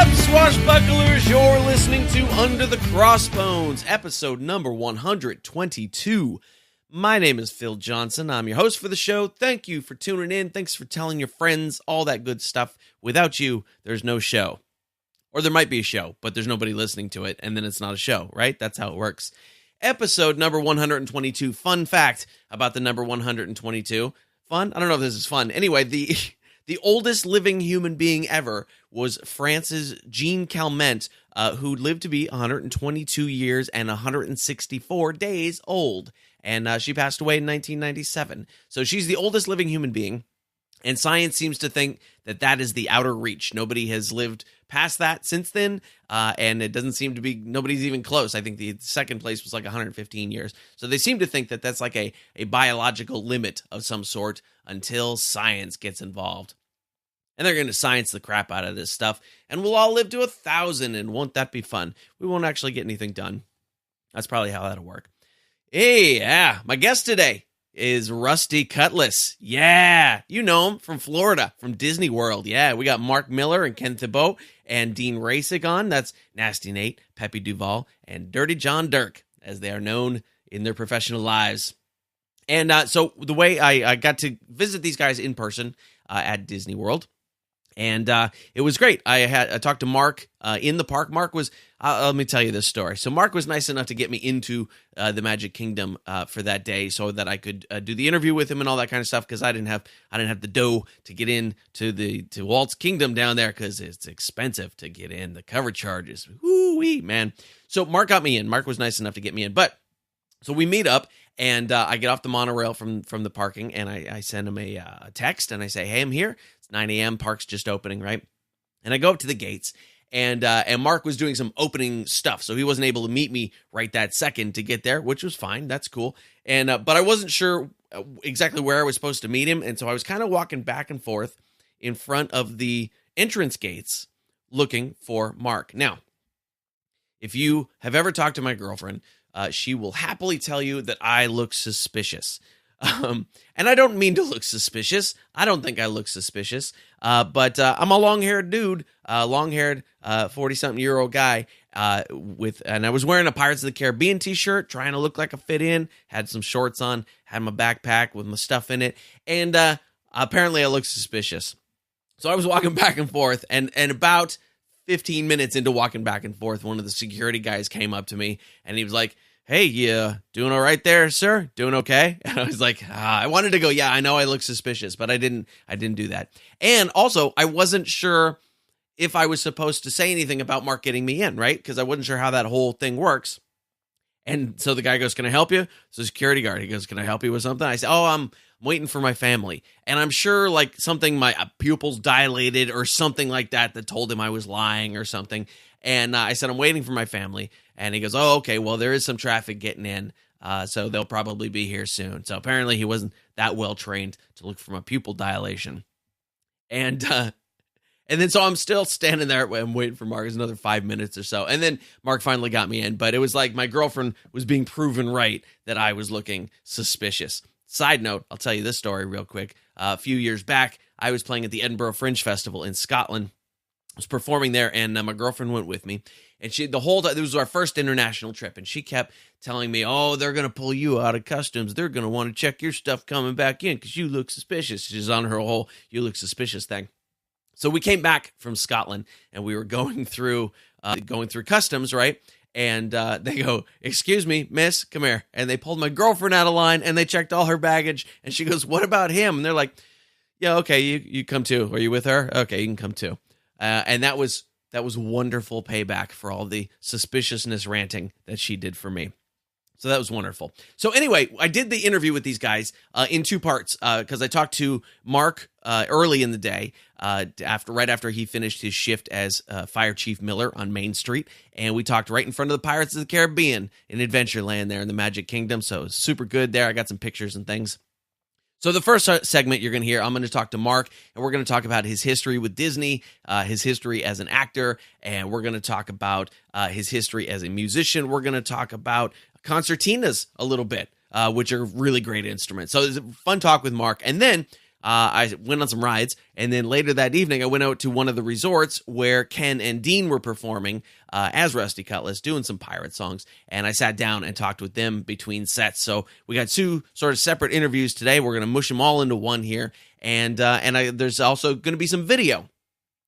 up, swashbucklers? You're listening to Under the Crossbones, episode number 122. My name is Phil Johnson. I'm your host for the show. Thank you for tuning in. Thanks for telling your friends, all that good stuff. Without you, there's no show. Or there might be a show, but there's nobody listening to it, and then it's not a show, right? That's how it works. Episode number 122. Fun fact about the number 122. Fun? I don't know if this is fun. Anyway, the oldest living human being ever was France's Jean Calment, who lived to be 122 years and 164 days old. And she passed away in 1997. So she's the oldest living human being. And science seems to think that that is the outer reach. Nobody has lived past that since then. And it doesn't seem to be, nobody's even close. I think the second place was like 115 years. So they seem to think that that's like a biological limit of some sort until science gets involved. And they're going to science the crap out of this stuff. And we'll all live to 1,000. And won't that be fun? We won't actually get anything done. That's probably how that'll work. Hey, yeah, my guest today is Rusty Cutlass. Yeah, you know him from Florida, from Disney World. Yeah, we got Mark Miller and Ken Thiboult and Dean Rasik on. That's Nasty Nate, Pepe Duval, and Dirty John Dirk, as they are known in their professional lives. And so the way I got to visit these guys in person at Disney World, and it was great. I talked to Mark in the park. Mark was, let me tell you this story. So Mark was nice enough to get me into the Magic Kingdom for that day, so that I could do the interview with him and all that kind of stuff. Because I didn't have the dough to get in to Walt's Kingdom down there, because it's expensive to get in. The cover charges, whoo-wee, man. So Mark got me in. Mark was nice enough to get me in. But so we meet up. And I get off the monorail from the parking, and I send him a text, and I say, hey, I'm here. It's 9 a.m., park's just opening, right? And I go up to the gates, and Mark was doing some opening stuff, so he wasn't able to meet me right that second to get there, which was fine. That's cool. And but I wasn't sure exactly where I was supposed to meet him, and so I was kind of walking back and forth in front of the entrance gates looking for Mark. Now, if you have ever talked to my girlfriend, she will happily tell you that I look suspicious. And I don't mean to look suspicious. I don't think I look suspicious. But I'm a long-haired dude, long-haired 40-something-year-old guy, and I was wearing a Pirates of the Caribbean t-shirt, trying to look like a fit-in, had some shorts on, had my backpack with my stuff in it, and apparently I looked suspicious. So I was walking back and forth, and about 15 minutes into walking back and forth, one of the security guys came up to me, and he was like, hey, you doing all right there, sir? Doing okay? And I was like, I wanted to go, yeah, I know I look suspicious, but I didn't do that. And also, I wasn't sure if I was supposed to say anything about Mark getting me in, right? Because I wasn't sure how that whole thing works. And so the guy goes, can I help you? So the security guard, he goes, can I help you with something? I said, I'm waiting for my family. And I'm sure like something, my pupils dilated or something like that told him I was lying or something. And I said, I'm waiting for my family. And he goes, oh, okay, well, there is some traffic getting in, so they'll probably be here soon. So apparently he wasn't that well trained to look for my pupil dilation. And then so I'm still standing there and waiting for Mark. It's another 5 minutes or so. And then Mark finally got me in. But it was like my girlfriend was being proven right that I was looking suspicious. Side note, I'll tell you this story real quick. A few years back, I was playing at the Edinburgh Fringe Festival in Scotland. I was performing there, and my girlfriend went with me. And she, the whole time, this was our first international trip, and she kept telling me, oh, they're going to pull you out of customs. They're going to want to check your stuff coming back in because you look suspicious. She's on her whole you look suspicious thing. So we came back from Scotland, and we were going through customs, right? And they go, excuse me, miss, come here. And they pulled my girlfriend out of line, and they checked all her baggage. And she goes, what about him? And they're like, yeah, okay, you come too. Are you with her? Okay, you can come too. And that was wonderful payback for all the suspiciousness ranting that she did for me. So that was wonderful. So anyway, I did the interview with these guys in two parts because I talked to Mark early in the day right after he finished his shift as Fire Chief Miller on Main Street, and we talked right in front of the Pirates of the Caribbean in Adventureland there in the Magic Kingdom. So it was super good there. I got some pictures and things. So the first segment you're going to hear, I'm going to talk to Mark, and we're going to talk about his history with Disney, his history as an actor, and we're going to talk about his history as a musician. We're going to talk about concertinas a little bit, which are really great instruments. So it's a fun talk with Mark. And then I went on some rides, and then later that evening, I went out to one of the resorts where Ken and Dean were performing as Rusty Cutlass, doing some pirate songs, and I sat down and talked with them between sets. So we got two sort of separate interviews today. We're going to mush them all into one here, and there's also going to be some video.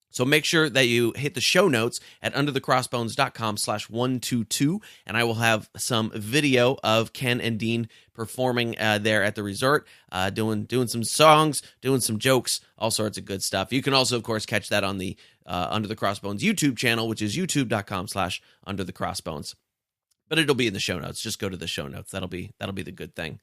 So make sure that you hit the show notes at underthecrossbones.com/122, and I will have some video of Ken and Dean performing there at the resort, doing some songs, doing some jokes, all sorts of good stuff. You can also, of course, catch that on the Under the Crossbones YouTube channel, which is youtube.com/underthecrossbones. But it'll be in the show notes. Just go to the show notes. That'll be the good thing.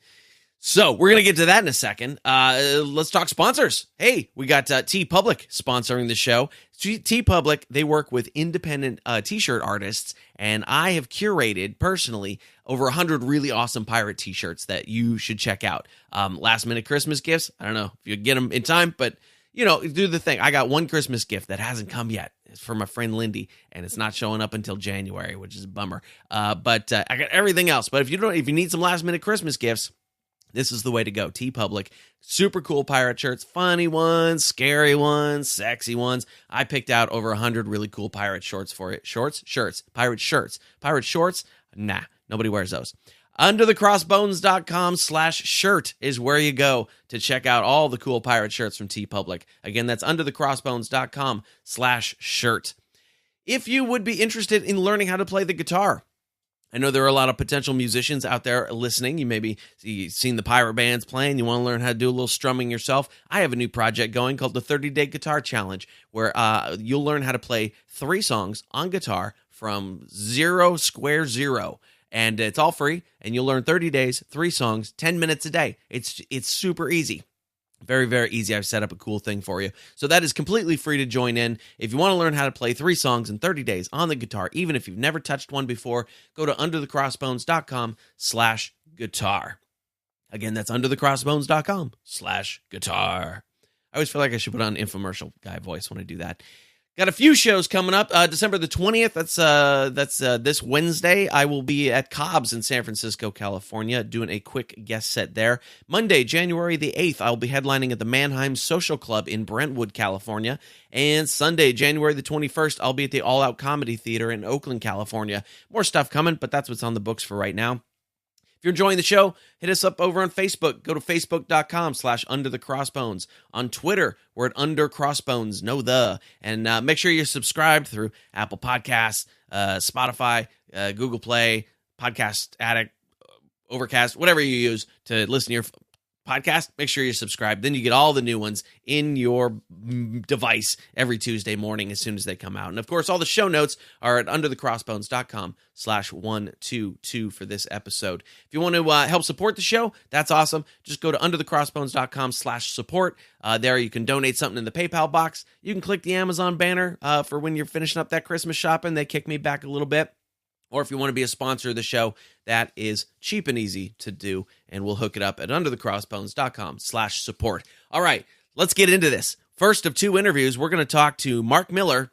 So we're going to get to that in a second. Let's talk sponsors. Hey, we got TeePublic sponsoring the show. TeePublic, they work with independent T-shirt artists, and I have curated, personally, over 100 really awesome pirate T-shirts that you should check out. Last-minute Christmas gifts. I don't know if you get them in time, but, do the thing. I got one Christmas gift that hasn't come yet. It's from my friend Lindy, and it's not showing up until January, which is a bummer. But I got everything else. But if you need some last-minute Christmas gifts, this is the way to go. TeePublic, super cool pirate shirts, funny ones, scary ones, sexy ones. I picked out over 100 really cool pirate shorts for it. Shirts, pirate shirts. Pirate shorts? Nah, nobody wears those. Underthecrossbones.com/shirt is where you go to check out all the cool pirate shirts from TeePublic. Again, that's underthecrossbones.com/shirt. If you would be interested in learning how to play the guitar, I know there are a lot of potential musicians out there listening. You maybe seen the pirate bands playing. You want to learn how to do a little strumming yourself. I have a new project going called the 30-Day Guitar Challenge, where you'll learn how to play 3 songs on guitar from 0 square 0. And it's all free, and you'll learn 30 days, 3 songs, 10 minutes a day. It's super easy. Very, very easy. I've set up a cool thing for you. So that is completely free to join in. If you want to learn how to play 3 songs in 30 days on the guitar, even if you've never touched one before, go to underthecrossbones.com/guitar. Again, that's underthecrossbones.com/guitar. I always feel like I should put on an infomercial guy voice when I do that. Got a few shows coming up. December the 20th, that's this Wednesday. I will be at Cobb's in San Francisco, California, doing a quick guest set there. Monday, January the 8th, I will be headlining at the Mannheim Social Club in Brentwood, California. And Sunday, January the 21st, I'll be at the All Out Comedy Theater in Oakland, California. More stuff coming, but that's what's on the books for right now. If you're enjoying the show, hit us up over on Facebook. Go to facebook.com/underthecrossbones. On Twitter, we're at undercrossbones, and make sure you're subscribed through Apple Podcasts, Spotify, Google Play, Podcast Addict, Overcast, whatever you use to listen to your podcast. Make sure you're subscribed. Then you get all the new ones in your device every Tuesday morning as soon as they come out. And of course, all the show notes are at underthecrossbones.com/122 for this episode. If you want to help support the show, that's awesome. Just go to underthecrossbones.com/support. There you can donate something in the PayPal box. You can click the Amazon banner for when you're finishing up that Christmas shopping. They kick me back a little bit. Or if you want to be a sponsor of the show, that is cheap and easy to do, and we'll hook it up at underthecrossbones.com/support. All right, let's get into this. First of 2 interviews, we're going to talk to Mark Miller,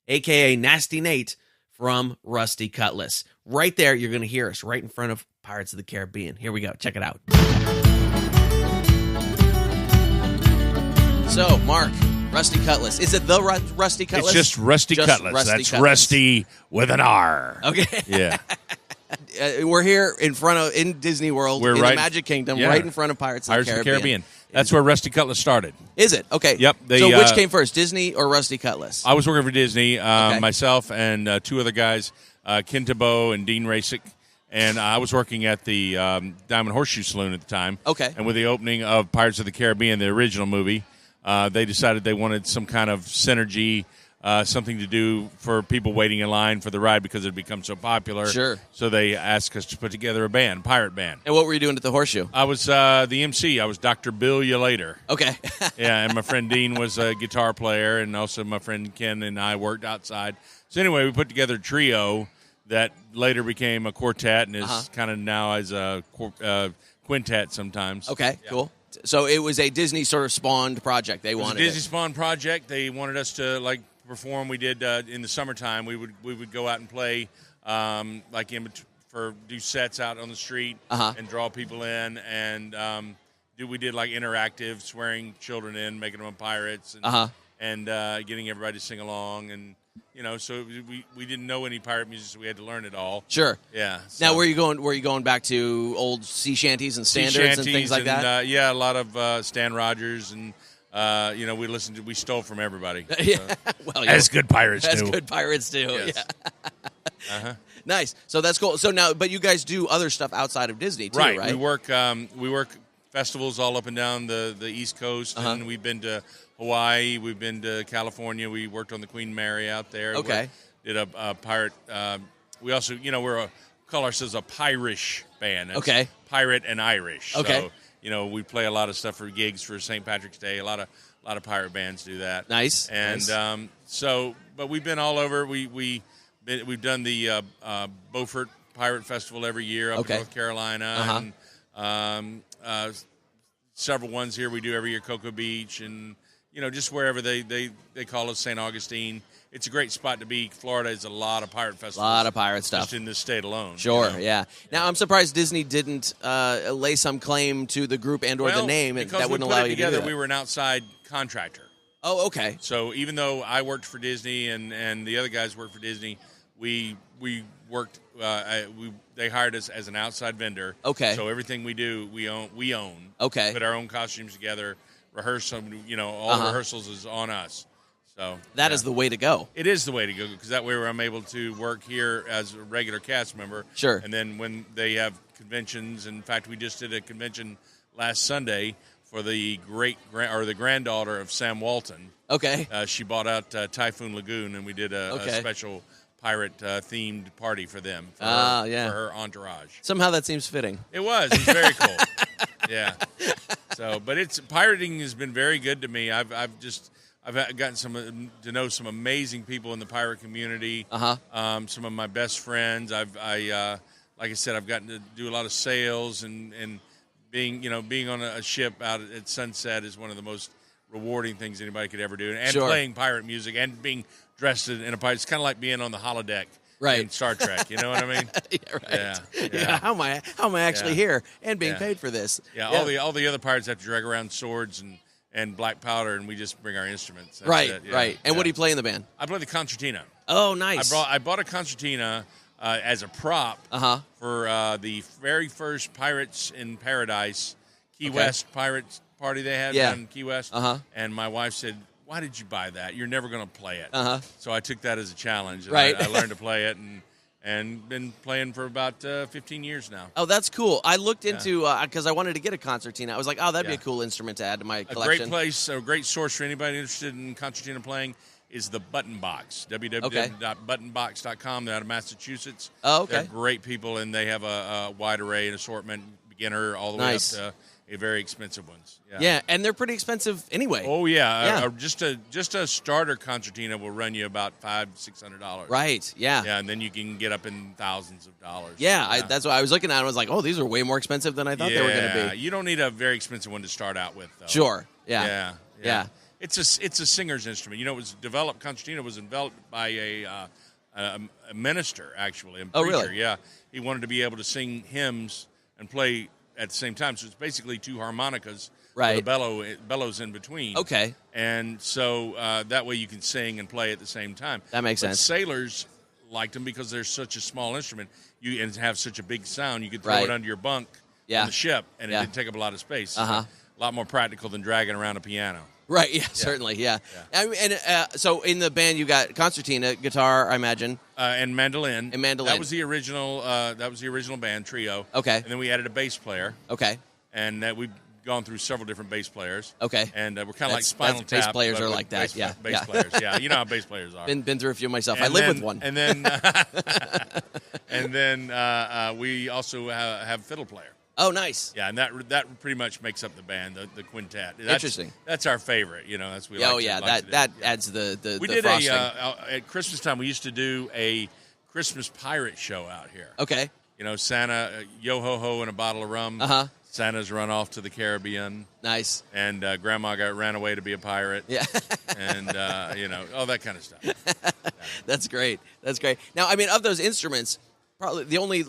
a.k.a. Nasty Nate, from Rusty Cutlass. Right there, you're going to hear us right in front of Pirates of the Caribbean. Here we go. Check it out. So, Mark, Rusty Cutlass. Is it the Rusty Cutlass? It's just Rusty Cutlass. That's Cutlass. Rusty with an R. Okay. Yeah. We're here in Disney World, the Magic Kingdom, right in front of Pirates of the Caribbean. That's where Rusty Cutlass started. Is it? Okay. Yep. So which came first, Disney or Rusty Cutlass? I was working for Disney, myself and 2 other guys, Ken Thiboult and Dean Rasik. And I was working at the Diamond Horseshoe Saloon at the time. Okay. And with the opening of Pirates of the Caribbean, the original movie, they decided they wanted some kind of synergy, something to do for people waiting in line for the ride because it had become so popular. Sure. So they asked us to put together a band, pirate band. And what were you doing at the Horseshoe? I was the MC. I was Dr. Bill You Later. Okay. Yeah, and my friend Dean was a guitar player, and also my friend Ken and I worked outside. So anyway, we put together a trio that later became a quartet and is kind of now as a quintet sometimes. Okay, cool. So it was a Disney sort of spawned project. It was a Disney spawned project. They wanted us to perform. We did in the summertime. We would go out and play do sets out on the street and draw people in. And we did like interactive, swearing children in, making them pirates, and getting everybody to sing along, and so we didn't know any pirate music, so we had to learn it all. Sure. Yeah. So. Now, were you going back to old sea shanties and standards and things like that? Yeah, a lot of Stan Rogers, and we stole from everybody. Well, as good pirates do. As good pirates do. Yes. Yeah. Nice. So that's cool. So now, but you guys do other stuff outside of Disney too, right? We work festivals all up and down the East Coast, and we've been to Hawaii. We've been to California. We worked on the Queen Mary out there. Okay. We did a pirate. We also, call ourselves a Pirish band. It's okay. Pirate and Irish. Okay. So, we play a lot of stuff for gigs for St. Patrick's Day. A lot of pirate bands do that. Nice. And nice. But we've been all over. We've done the Beaufort Pirate Festival every year up in North Carolina, and several ones here we do every year, Cocoa Beach, and just wherever they call us, St. Augustine. It's a great spot to be. Florida is a lot of pirate festivals. A lot of pirate stuff. Just in this state alone. Sure, yeah. Now, I'm surprised Disney didn't lay some claim to the group and or the name that wouldn't allow you to do that. We were an outside contractor. Oh, okay. So even though I worked for Disney and the other guys worked for Disney, we worked. They hired us as an outside vendor. Okay. So everything we do, we own. Okay. Put our own costumes together, rehearse them. All the rehearsals is on us. So that is the way to go. It is the way to go, because that way I'm able to work here as a regular cast member. Sure. And then when they have conventions, in fact, we just did a convention last Sunday for the the granddaughter of Sam Walton. Okay. She bought out Typhoon Lagoon, and we did a special pirate themed party for them. For her entourage. Somehow that seems fitting. It was very cool. Yeah. So, but pirating has been very good to me. I've gotten to know some amazing people in the pirate community. Some of my best friends. Like I said, I've gotten to do a lot of sales, and being on a ship out at sunset is one of the most rewarding things anybody could ever do. And playing pirate music and being dressed in a pirate, it's kind of like being on the holodeck. Right. In Star Trek, you know what I mean? Yeah, right. Yeah. How am I actually here and being paid for this? Yeah. All the other pirates have to drag around swords and black powder, and we just bring our instruments. That's right, it. Yeah. Right. And what do you play in the band? I play the concertina. Oh, nice. I bought a concertina as a prop for the very first Pirates in Paradise Key West Pirates party they had down in Key West. And my wife said, "Why did you buy that? You're never going to play it." So I took that as a challenge. And I learned to play it, and been playing for about 15 years now. Oh, that's cool. I looked into, because I wanted to get a concertina. I was like, oh, that'd be a cool instrument to add to my collection. A great place, a great source for anybody interested in concertina playing is the Button Box, www.buttonbox.com. They're out of Massachusetts. Oh, okay. They're great people, and they have a wide array and assortment, beginner all the way up to very expensive ones. Yeah, and they're pretty expensive anyway. Oh yeah. Just a starter concertina will run you about $500-$600. Right. Yeah. Yeah, and then you can get up in thousands of dollars. Yeah, that's what I was looking at. I was like, oh, these are way more expensive than I thought they were going to be. You don't need a very expensive one to start out with, though. Sure. Yeah. Yeah. It's a singer's instrument. It was developed. Concertina was developed by a minister, actually. A preacher. Really? Yeah. He wanted to be able to sing hymns and play at the same time. So it's basically two harmonicas. Right. With a bellows in between. Okay. And so that way you can sing and play at the same time. That makes sense. Sailors liked them because they're such a small instrument and have such a big sound. You could throw it under your bunk on the ship, and it didn't take up a lot of space. So a lot more practical than dragging around a piano. Right, certainly, yeah. So in the band you got concertina, guitar, I imagine. And mandolin. That was the original band, trio. Okay. And then we added a bass player. Okay. And we've gone through several different bass players. Okay. And we're kind of like Spinal Tap. Bass players are like that, Bass players, yeah. You know how bass players are. Been through a few myself. I live with one. And then we also have a fiddle player. Oh, nice. Yeah, and that pretty much makes up the band, the quintet. Interesting. That's our favorite. That's we. Oh, like yeah. To that adds the we the did frosting. At Christmas time. We used to do a Christmas pirate show out here. Okay. Santa, yo ho ho, and a bottle of rum. Santa's run off to the Caribbean. Nice. And Grandma ran away to be a pirate. Yeah. And all that kind of stuff. Yeah. That's great. Now, I mean, of those instruments, probably the only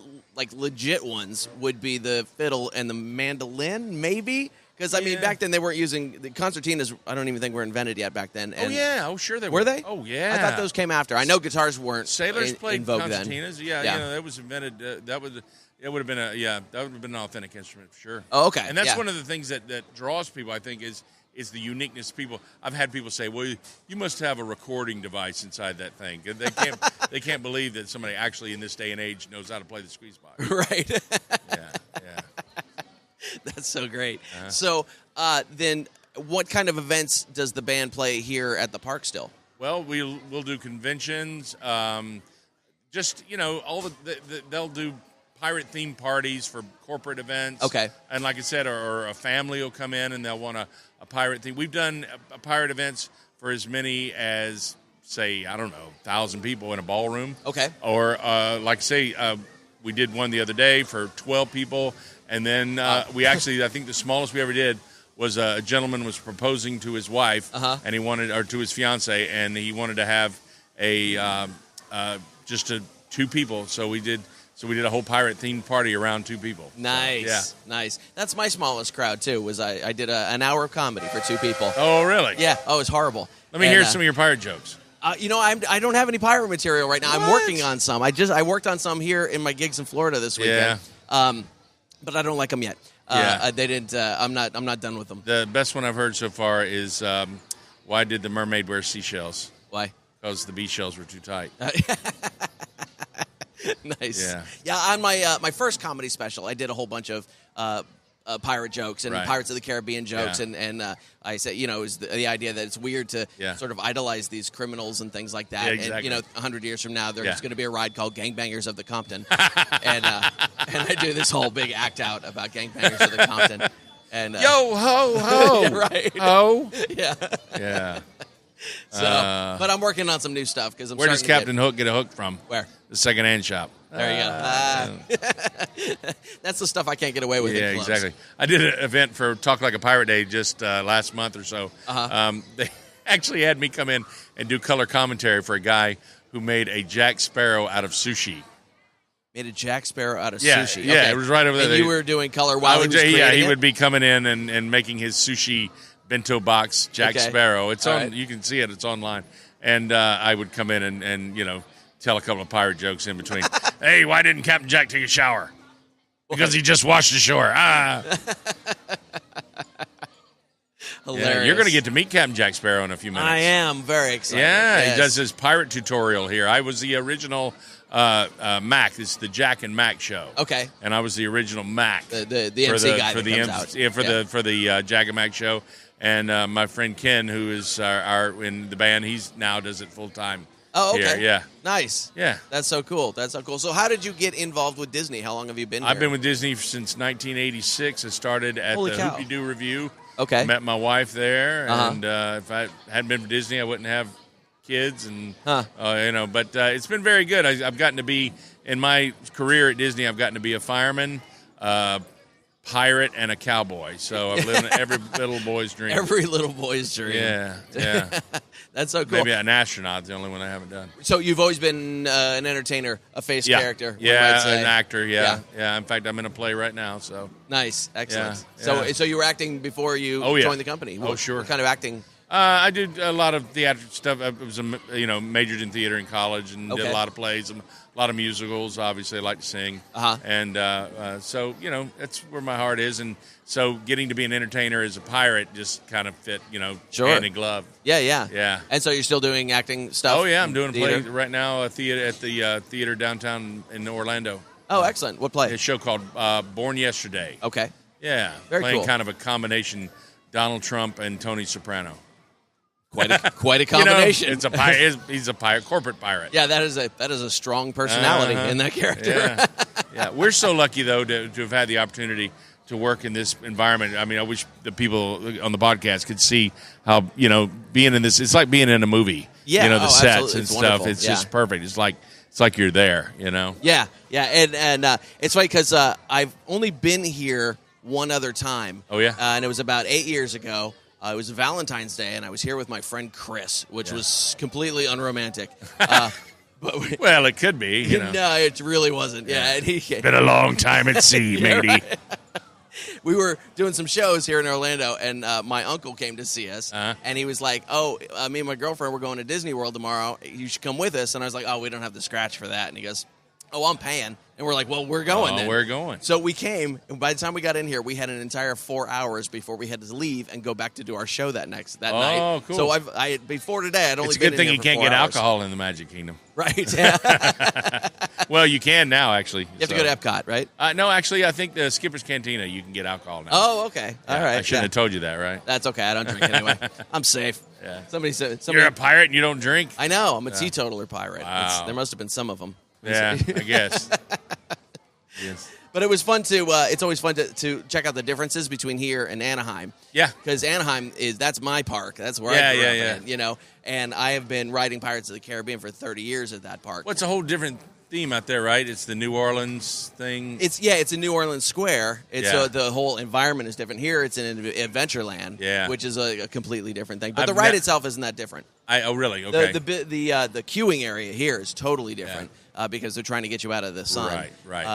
legit ones would be the fiddle and the mandolin, maybe. Because, I mean, back then they weren't using the concertinas. I don't even think were invented yet back then. And sure they were. Were they? Oh, yeah. I thought those came after. I know guitars weren't Sailors in played vogue concertinas. then. Yeah, that was invented. That would have been that would have been an authentic instrument for sure. Oh, okay. And that's one of the things that draws people, I think, is the uniqueness. I've had people say, "Well, you must have a recording device inside that thing." They can't believe that somebody actually in this day and age knows how to play the squeeze box. Right. Yeah. That's so great. So then, what kind of events does the band play here at the park still? Well, we'll do conventions. Just all they'll do pirate themed parties for corporate events. Okay. And like I said, or a family will come in and they'll want a pirate theme. We've done pirate events for as many as, say, 1,000 people in a ballroom. Okay. Or like say, we did one the other day for 12 people, and then we actually, I think the smallest we ever did was a gentleman was proposing to his wife, and he wanted, or to his fiance, and he wanted to have just 2 people. So we did a whole pirate themed party around 2 people. Nice, so, nice. That's my smallest crowd too. Was I did an hour of comedy for 2 people. Oh, really? Yeah. Oh, it was horrible. Let me hear some of your pirate jokes. I don't have any pirate material right now. What? I'm working on some. I worked on some here in my gigs in Florida this weekend. Yeah. But I don't like them yet. They didn't. I'm not done with them. The best one I've heard so far is why did the mermaid wear seashells? Why? Because the bee shells were too tight. Nice. Yeah. On my first comedy special, I did a whole bunch of pirate jokes and Pirates of the Caribbean jokes, and I said, it was the idea that it's weird to sort of idolize these criminals and things like that. Yeah, exactly. And 100 years from now, there's going to be a ride called Gangbangers of the Compton, and I do this whole big act out about Gangbangers of the Compton. And yo ho ho, yeah, right? Ho, yeah. So, but I'm working on some new stuff because where does Captain Hook get a hook from? Where? The secondhand shop. There you go. That's the stuff I can't get away with. Yeah, in clubs. exactly. I did an event for Talk Like a Pirate Day just last month or so. They actually had me come in and do color commentary for a guy who made a Jack Sparrow out of sushi. Made a Jack Sparrow out of sushi. sushi. Yeah, okay. It was right over there. And you were doing color while he was creating he it? would be coming in and making his sushi bento box Jack Sparrow. It's on. Right. You can see it. It's online. And I would come in and tell a couple of pirate jokes in between. Hey, why didn't Captain Jack take a shower? Because he just washed ashore. Hilarious. Yeah, you're going to get to meet Captain Jack Sparrow in a few minutes. I am very excited. Yeah, yes. He does his pirate tutorial here. I was the original Mac. It's the Jack and Mac show. Okay. And I was the original Mac. The MC guy that comes out. Yeah, for the Jack and Mac show. And my friend Ken, who is our in the band, he's now does it full time. Oh, okay. Here. Yeah. Nice. Yeah. That's so cool. So how did you get involved with Disney? How long have you been here? I've been with Disney since 1986. I started at the Hoopty Doo Review. Okay. I met my wife there, and if I hadn't been for Disney, I wouldn't have kids. And but it's been very good. I've gotten to be in my career at Disney. I've gotten to be a fireman, pirate, and a cowboy. So I've lived every little boy's dream. Every little boy's dream. Yeah. That's so cool. Maybe an astronaut, the only one I haven't done. So you've always been an entertainer, a face character. Yeah, an actor. Yeah. In fact, I'm in a play right now. So nice, excellent. Yeah. So you were acting before you joined the company. Sure. What kind of acting? I did a lot of theatrical stuff. I was majored in theater in college and did a lot of plays, a lot of musicals. Obviously, I like to sing, and so that's where my heart is. And so, getting to be an entertainer as a pirate just kind of fit, hand in glove. Yeah. And so, you're still doing acting stuff? Oh yeah, I'm doing a play right now. A theater at the theater downtown in Orlando. Oh, excellent! What play? A show called Born Yesterday. Okay. Yeah, very playing cool. kind of a combination, Donald Trump and Tony Soprano. Quite a combination. It's a pirate. He's a pirate, corporate pirate. Yeah, that is a strong personality in that character. Yeah. We're so lucky though to have had the opportunity to work in this environment. I mean, I wish the people on the podcast could see how being in this. It's like being in a movie. Yeah, the sets absolutely. and it's stuff. wonderful. It's just perfect. It's like you're there. Yeah, and it's funny because I've only been here one other time. Oh yeah, and it was about 8 years ago. It was Valentine's Day, and I was here with my friend Chris, which was completely unromantic. Well, it could be. No, it really wasn't. Yeah, been a long time at sea, matey. Right. we were doing some shows here in Orlando, and my uncle came to see us, and he was like, "Oh, me and my girlfriend, we're going to Disney World tomorrow. You should come with us." And I was like, "Oh, we don't have the scratch for that." And he goes, "Oh, I'm paying." And we're like, "Well, we're going then." We're going. So we came, and by the time we got in here, we had an entire 4 hours before we had to leave and go back to do our show that night. Oh, cool. So before today, I'd only it's a been good thing in you here can't for 4 get hours. alcohol in the Magic Kingdom. Right. Yeah. Well, you can now, actually. You have to go to Epcot, right? No, actually, I think the Skipper's Cantina, you can get alcohol now. Oh, okay. All right. I shouldn't have told you that, right? That's okay. I don't drink anyway. I'm safe. Yeah. Somebody said. You're a pirate and you don't drink? I know. I'm a teetotaler pirate. Wow. There must have been some of them. Yeah, I guess. Yes. But it was fun to. It's always fun to check out the differences between here and Anaheim. Yeah, because Anaheim that's my park. That's where I grew up in, you know. And I have been riding Pirates of the Caribbean for 30 years at that park. Well, it's a whole different theme out there, right? It's the New Orleans thing. It's a New Orleans square. The whole environment is different. Here, it's an Adventureland, which is a completely different thing. But the ride itself isn't that different. Oh, really? Okay. The queuing area here is totally different. Because they're trying to get you out of the sun. Right.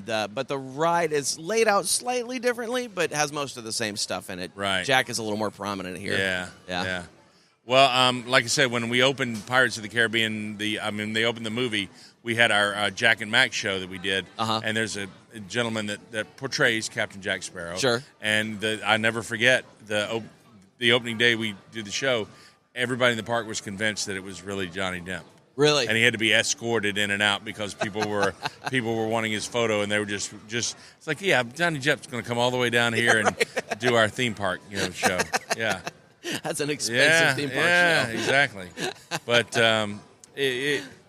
But the ride is laid out slightly differently, but has most of the same stuff in it. Right. Jack is a little more prominent here. Yeah. Well, like I said, when we opened Pirates of the Caribbean, they opened the movie, we had our Jack and Max show that we did, and there's a gentleman that portrays Captain Jack Sparrow. Sure. And I never forget the opening day we did the show, everybody in the park was convinced that it was really Johnny Depp. Really? And he had to be escorted in and out because people were wanting his photo, and they were just it's like, yeah, Johnny Depp's going to come all the way down here and do our theme park, show. Yeah, that's an expensive theme park show. Yeah, exactly. But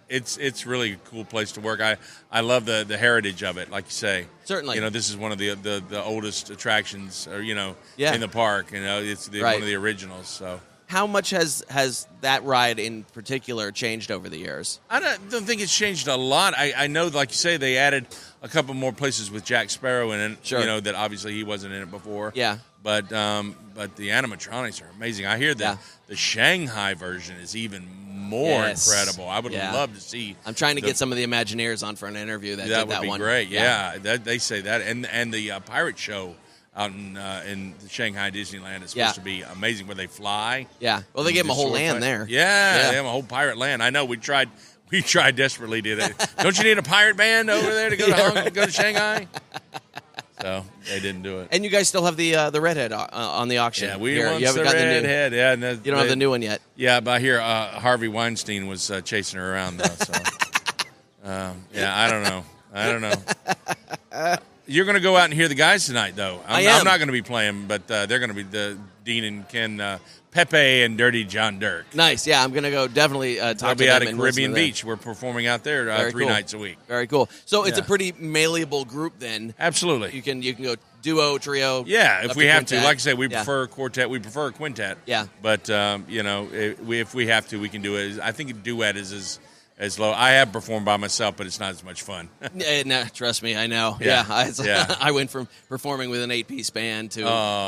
it's really a cool place to work. I love the heritage of it, like you say. Certainly. This is one of the oldest attractions, or in the park. It's one of the originals. So. How much has that ride in particular changed over the years? I don't think it's changed a lot. I know, like you say, they added a couple more places with Jack Sparrow in it. Sure. That obviously he wasn't in it before. Yeah. But the animatronics are amazing. I hear that the Shanghai version is even more incredible. I would love to see. I'm trying to get some of the Imagineers on for an interview that did that one. That would be great. Yeah. They say that. And the pirate show out in the Shanghai Disneyland is supposed to be amazing, where they fly. Yeah. Well, they gave them a whole land there. Yeah, they have a whole pirate land. I know. We tried desperately to do that. Don't you need a pirate band over there to go to Shanghai? So they didn't do it. And you guys still have the redhead on the auction. Yeah, we here. want you haven't the gotten redhead. The new, you don't have the new one yet. Yeah, but I hear Harvey Weinstein was chasing her around, though. So I don't know. You're going to go out and hear the guys tonight, though. I'm not going to be playing, but they're going to be the Dean and Ken, Pepe and Dirty John Dirk. Nice. Yeah, I'm going to go definitely talk to them. I'll be out at Caribbean Beach. We're performing out there 3 nights a week. Very cool. So it's a pretty malleable group then. Absolutely. You can go duo, trio. Yeah, if we have quintet. to. Like I say, we prefer a quartet. We prefer a quintet. Yeah. But, if we have to, we can do it. I think a duet is as low. I have performed by myself, but it's not as much fun. No, trust me, I know. I went from performing with an 8-piece band to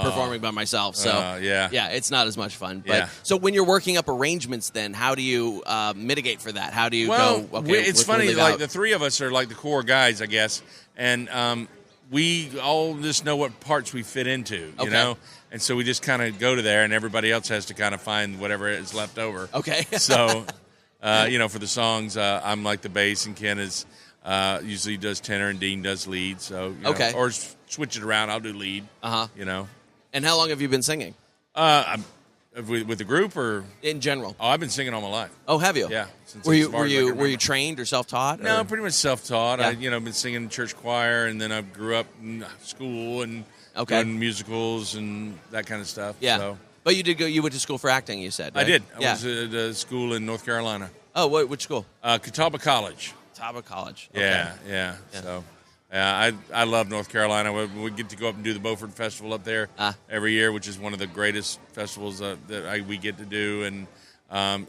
performing by myself. So it's not as much fun. But so when you're working up arrangements, then how do you mitigate for that? How do you go? Okay, it's funny. Like the three of us are like the core guys, I guess, and we all just know what parts we fit into. You know. And so we just kind of go to there, and everybody else has to kind of find whatever is left over. Okay. So. For the songs, I'm like the bass, and Ken is usually does tenor, and Dean does lead. So or switch it around. I'll do lead. And how long have you been singing? With the group or in general? Oh, I've been singing all my life. Oh, have you? Yeah. Were you trained or self-taught? No, pretty much self-taught. Yeah. I've been singing in church choir, and then I grew up in school and doing musicals and that kind of stuff. Yeah. So. But you did go. You went to school for acting. You said, right? I did. I was at a school in North Carolina. Oh, which school? Catawba College. Catawba College. Okay. Yeah. So, I love North Carolina. We get to go up and do the Beaufort Festival up there every year, which is one of the greatest festivals that we get to do. And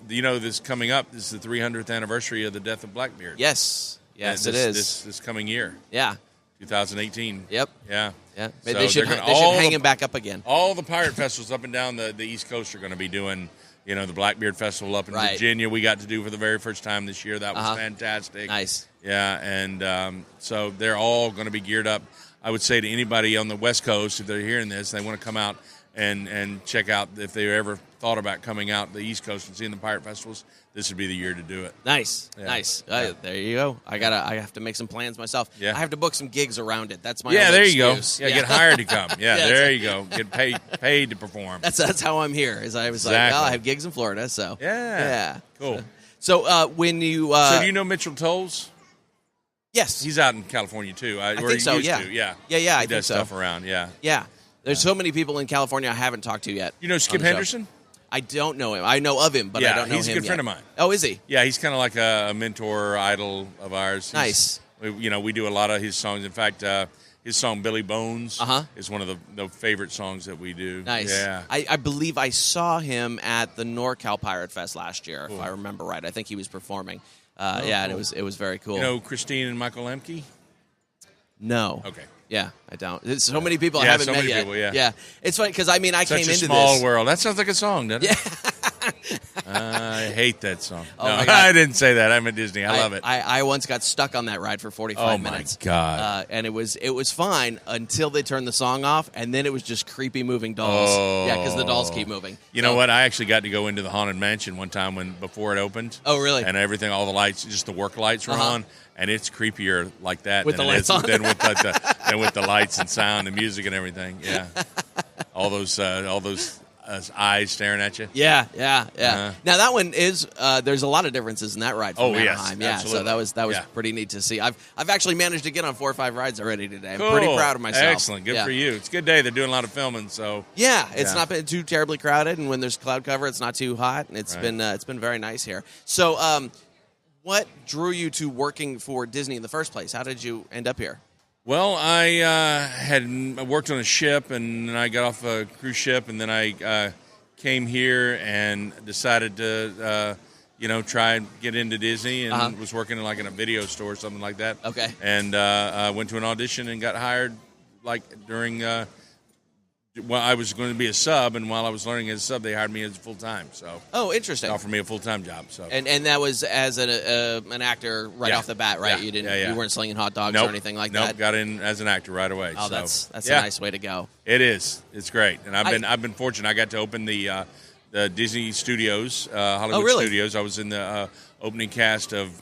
this coming up, this is the 300th anniversary of the death of Blackbeard. Yes, it is. This coming year. Yeah. 2018. Yep. Yeah. Yeah. So they should hang him back up again. All the pirate festivals up and down the East Coast are going to be doing, the Blackbeard Festival up in Virginia. We got to do for the very first time this year. That was fantastic. Nice. Yeah, and so they're all going to be geared up. I would say to anybody on the West Coast, if they're hearing this, they want to come out and check out, if they ever thought about coming out the East Coast and seeing the pirate festivals, this would be the year to do it. Nice. Yeah. There you go. I have to make some plans myself. Yeah. I have to book some gigs around it. That's my there you excuse. go. Yeah, get hired to come. Yeah, there you go. Get paid to perform. That's how I'm here. Is I was like, I have gigs in Florida, so yeah. Cool. So when you so do you know Mitchell Tolles? Yes, he's out in California too. I think so. Yeah. Yeah. I he does think so. stuff around. Yeah. Yeah. There's so many people in California I haven't talked to yet. You know Skip Henderson? I don't know him. I know of him, but I don't know him. He's a good friend of mine. Oh, is he? Yeah, he's kind of like a mentor, idol of ours. Nice. We do a lot of his songs. In fact, his song "Billy Bones" is one of the favorite songs that we do. Nice. Yeah. I believe I saw him at the NorCal Pirate Fest last year, if I remember right. I think he was performing. And it was very cool. You know Christine and Michael Lemke? No. Okay. Yeah, I don't. There's so many people I haven't met yet. People, yeah. Yeah. It's funny because, I came into this. Such a small world. That sounds like a song, doesn't it? Yeah. I hate that song. Oh no, my God. I didn't say that. I'm at Disney. I love it. I once got stuck on that ride for 45 minutes. Oh, my God. And it was fine until they turned the song off, and then it was just creepy moving dolls. Oh. Yeah, because the dolls keep moving. You know what? I actually got to go into the Haunted Mansion one time before it opened. Oh, really? And everything, all the lights, just the work lights were on. And it's creepier like that with than the lights on. Than with the lights and sound and music and everything. Yeah, all those eyes staring at you. Yeah. Now that one is there's a lot of differences in that ride from Anaheim. Yes, yeah, absolutely. so that was pretty neat to see. I've actually managed to get on 4 or 5 rides already today. I'm Cool. pretty proud of myself. Excellent, good for you. It's a good day. They're doing a lot of filming, so it's not been too terribly crowded, and when there's cloud cover, it's not too hot, and it's been very nice here. So. What drew you to working for Disney in the first place? How did you end up here? Well, I had worked on a ship, and then I got off a cruise ship, and then I came here and decided to, try and get into Disney, and was working in a video store or something like that. Okay. And went to an audition and got hired, during. I was going to be a sub, and while I was learning as a sub, they hired me as full time. So, interesting. They offered me a full time job. So, and that was as an actor right off the bat, right? Yeah. You weren't slinging hot dogs or anything like that. Nope, got in as an actor right away. Oh, that's a nice way to go. It is. It's great, and I've been fortunate. I got to open the Disney Studios, Hollywood Studios. I was in the opening cast of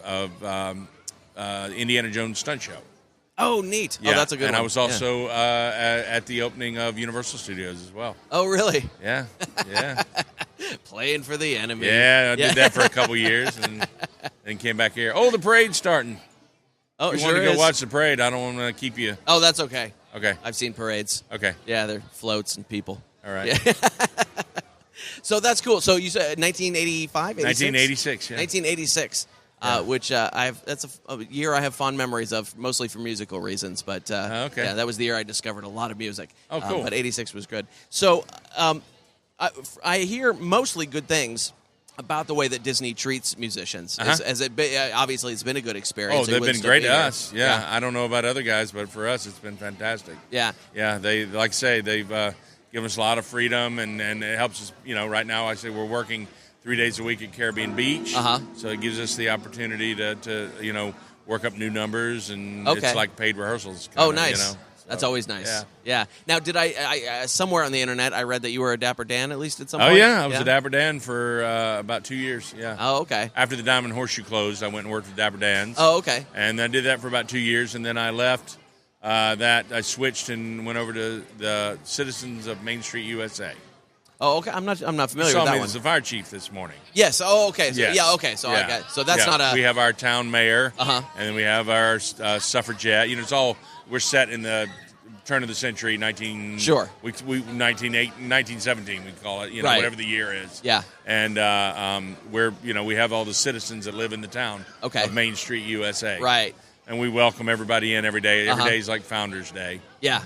Indiana Jones Stunt Show. Oh, neat. Yeah. Oh, that's a good one. And I was also at the opening of Universal Studios as well. Oh, really? Yeah. Playing for the enemy. Yeah, I did that for a couple years and then came back here. Oh, the parade's starting. Oh, if you want to go watch the parade, I don't want to keep you. Oh, that's okay. Okay. I've seen parades. Okay. Yeah, they're floats and people. All right. Yeah. So that's cool. So you said 1985? 1986, yeah. 1986. Which that's a year I have fond memories of, mostly for musical reasons. But that was the year I discovered a lot of music. Oh, cool! But '86 was good. So I hear mostly good things about the way that Disney treats musicians. Obviously, it's been a good experience. Oh, they've been great to us. Yeah, I don't know about other guys, but for us, it's been fantastic. Yeah. They they've given us a lot of freedom, and it helps us. Right now, I say we're working 3 days a week at Caribbean Beach. So it gives us the opportunity to work up new numbers, and it's like paid rehearsals. Nice. So, that's always nice. Yeah. Now, did I somewhere on the internet I read that you were a Dapper Dan at least at some point? Oh, yeah. I was a Dapper Dan for about 2 years. Yeah. Oh, okay. After the Diamond Horseshoe closed, I went and worked with Dapper Dans. Oh, okay. And I did that for about 2 years, and then I left that. I switched and went over to the Citizens of Main Street USA. Oh, okay. I'm not familiar with that one. As the fire chief this morning. Yes. Oh, okay. So, yes. Yeah. Okay. So I got. So that's not a. We have our town mayor. And then we have our suffragette. It's all. We're set in the turn of the century, 19. Sure. We 1917. We call it. Whatever the year is. Yeah. And we have all the citizens that live in the town. Okay. Of Main Street, USA. Right. And we welcome everybody in every day. Every day is like Founders Day. Yeah.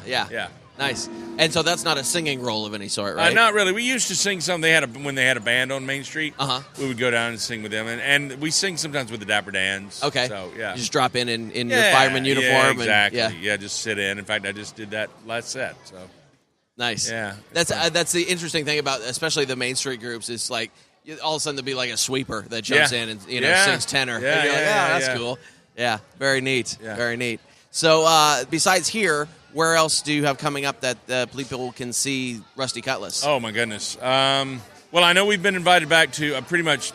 Nice. And so that's not a singing role of any sort, right? Not really. We used to sing some. When they had a band on Main Street, we would go down and sing with them. And we sing sometimes with the Dapper Dans. Okay. So, yeah. You just drop in your fireman uniform. Yeah, exactly. And, just sit in. In fact, I just did that last set. So nice. Yeah. That's the interesting thing about especially the Main Street groups is like all of a sudden there'll be like a sweeper that jumps in and sings tenor. Yeah, and you're like, that's cool. Yeah, very neat. Yeah. Very neat. So besides here, where else do you have coming up that people can see Rusty Cutlass? Oh, my goodness. Well, I know we've been invited back to pretty much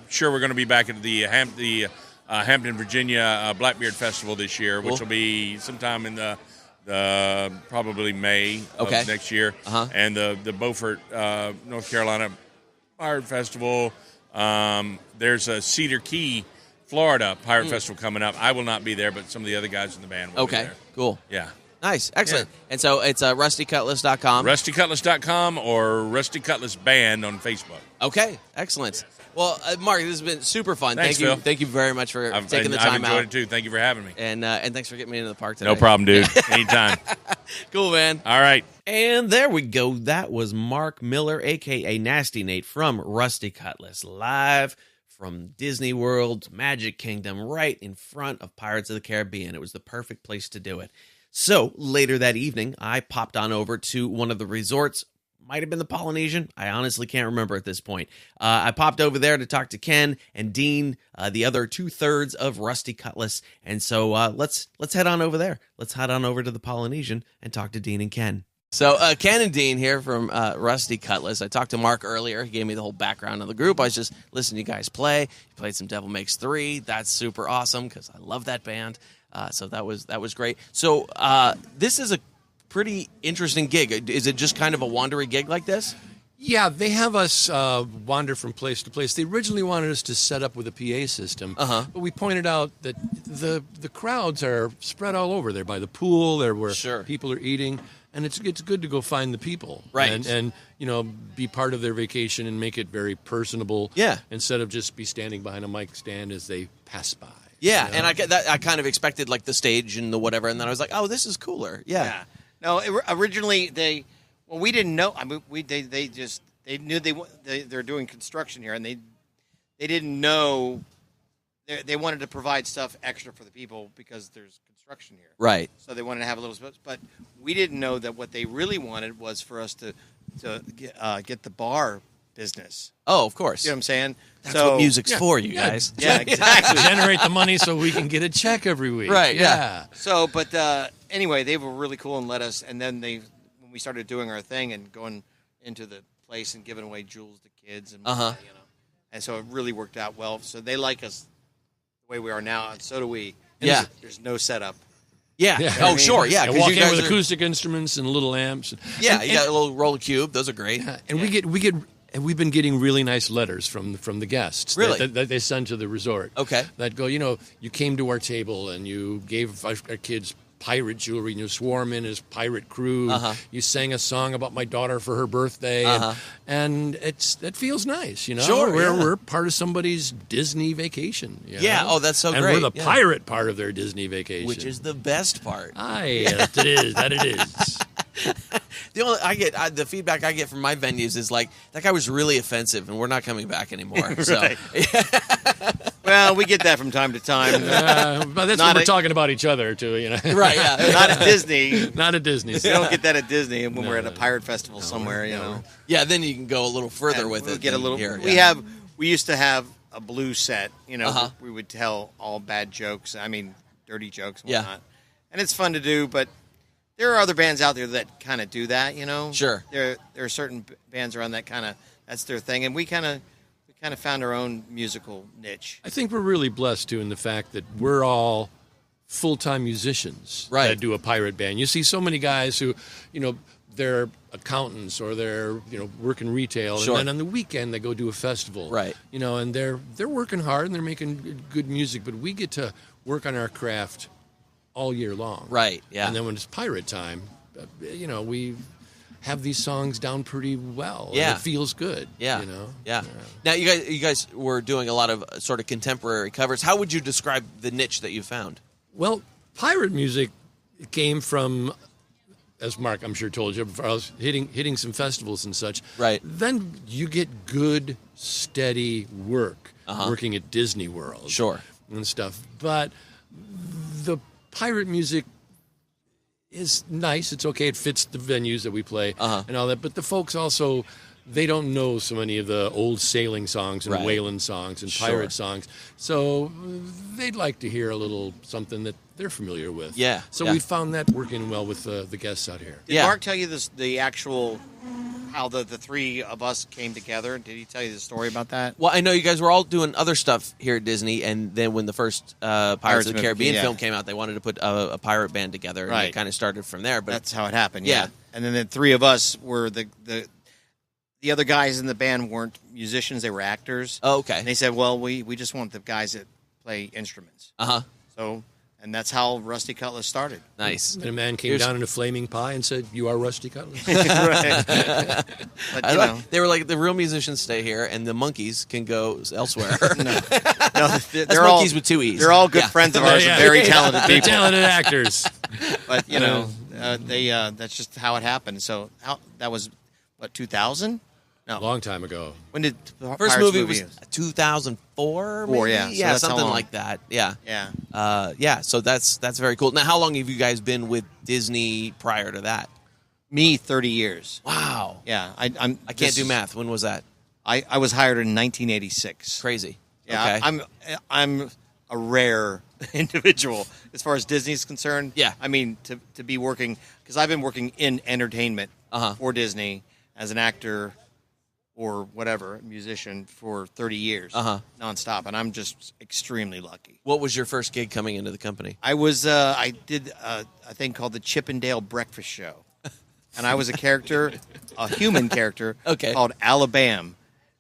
sure we're going to be back at the Hampton, Virginia Blackbeard Festival this year, which will be sometime in the probably May of next year. And the Beaufort, North Carolina Pirate Festival. There's a Cedar Key, Florida Pirate Festival coming up. I will not be there, but some of the other guys in the band will be there. Cool. Yeah. Nice. Excellent. Yeah. And so it's rustycutlass.com. rustycutlass.com or Rusty Cutlass Band on Facebook. Okay. Excellent. Well, Mark, this has been super fun. Thanks, Thank you. Phil. Thank you very much for taking the time out. I've enjoyed it, too. Thank you for having me. And thanks for getting me into the park today. No problem, dude. Anytime. Cool, man. All right. And there we go. That was Mark Miller, a.k.a. Nasty Nate, from Rusty Cutlass, live from Disney World, Magic Kingdom, right in front of Pirates of the Caribbean. It was the perfect place to do it. So later that evening, I popped on over to one of the resorts. Might have been the Polynesian. I honestly can't remember at this point. I popped over there to talk to Ken and Dean, the other 2/3 of Rusty Cutlass. And so let's head on over there. Let's head on over to the Polynesian and talk to Dean and Ken. So Ken and Dean here from Rusty Cutlass. I talked to Mark earlier. He gave me the whole background of the group. I was just listening to you guys play. You played some Devil Makes 3. That's super awesome because I love that band. So that was great. So this is a pretty interesting gig. Is it just kind of a wandery gig like this? Yeah, they have us wander from place to place. They originally wanted us to set up with a PA system, but we pointed out that the crowds are spread all over there by the pool, there where people are eating, and it's good to go find the people, right? And be part of their vacation and make it very personable. Yeah, instead of just be standing behind a mic stand as they pass by. Yeah, and I kind of expected like the stage and the whatever, and then I was like, oh, this is cooler. Yeah. No, originally we didn't know. I mean, they knew they're doing construction here, and they didn't know they wanted to provide stuff extra for the people because there's construction here, right? So they wanted to have a little space, but we didn't know that what they really wanted was for us to get the bar business. Oh, of course. You know what I'm saying? That's what music's for, you guys. Yeah, exactly. Generate the money so we can get a check every week. Right, yeah. So, but anyway, they were really cool and let us, and then when we started doing our thing and going into the place and giving away jewels to kids and and so it really worked out well. So they like us the way we are now, and so do we. And there's no setup. Yeah. Oh, sure. Yeah. And walk in with acoustic instruments and little amps. Yeah. You got a little roller cube. Those are great. Yeah. And we've been getting really nice letters from the guests that they send to the resort. Okay. That go, you came to our table and you gave our kids pirate jewelry and you swore them in as pirate crew. You sang a song about my daughter for her birthday. And it feels nice, Sure. We're part of somebody's Disney vacation. Yeah. Oh, that's so great. great. And we're the pirate part of their Disney vacation. Which is the best part. Aye, that it is. The feedback I get from my venues is like, that guy was really offensive and we're not coming back anymore. So. Well, we get that from time to time. But that's when we're talking about each other, too, Right, yeah. Not at Disney. Not at Disney. We don't get that at Disney when we're at a pirate festival somewhere, Yeah, then you can go a little further with it. Get a little. Here, We used to have a blue set, we would tell all bad jokes, dirty jokes and whatnot. And it's fun to do, but there are other bands out there that kind of do that, Sure. There are certain bands around that that's their thing, and we kind of found our own musical niche. I think we're really blessed, too, in the fact that we're all full-time musicians that do a pirate band. You see so many guys who, they're accountants or they're, working retail, and then on the weekend they go do a festival. Right. And they're working hard and they're making good music, but we get to work on our craft all year long. Right, yeah. And then when it's pirate time, we have these songs down pretty well. Yeah. And it feels good. Yeah. Yeah. Now, you guys were doing a lot of sort of contemporary covers. How would you describe the niche that you found? Well, pirate music came from, as Mark, I'm sure, told you, I was hitting some festivals and such. Right. Then you get good, steady work working at Disney World. Sure. And stuff. But the pirate music is nice. It's okay. It fits the venues that we play and all that. But the folks also they don't know so many of the old sailing songs and whaling songs and pirate songs. So they'd like to hear a little something that they're familiar with. Yeah. So we found that working well with the guests out here. Did Mark tell you the actual how the three of us came together? Did he tell you the story about that? Well, I know you guys were all doing other stuff here at Disney, and then when the first Pirates of the Caribbean film came out, they wanted to put a pirate band together, and it kind of started from there. But that's how it happened. Yeah. And then the three of us were the other guys in the band weren't musicians; they were actors. Oh, okay. And they said, "Well, we just want the guys that play instruments." So, and that's how Rusty Cutlass started. Nice. And a man came down in a flaming pie and said, "You are Rusty Cutlass." Right. But, you know. They were like, the real musicians stay here, and the monkeys can go elsewhere. No, they're all monkeys with two E's. They're all good friends of ours, and very talented They're people. talented actors. But you know, that's just how it happened. So that was what 2000. No, A long time ago. When did the first Pirates movie was 2004? Maybe? Yeah, so yeah, that's something how long. like that. Yeah, Yeah. So that's very cool. Now, how long have you guys been with Disney prior to that? Me, 30 years. Wow. Yeah, I can't do math. When was that? I was hired in 1986. Crazy. Yeah, Okay. I'm a rare individual as far as Disney's concerned. Yeah. I mean, to be working, because I've been working in entertainment Uh-huh. for Disney as an actor or whatever, musician for 30 years nonstop, and I'm just extremely lucky. What was your first gig coming into the company? I did a thing called the Chippendale Breakfast Show, and I was a character, a human character, called Alabama.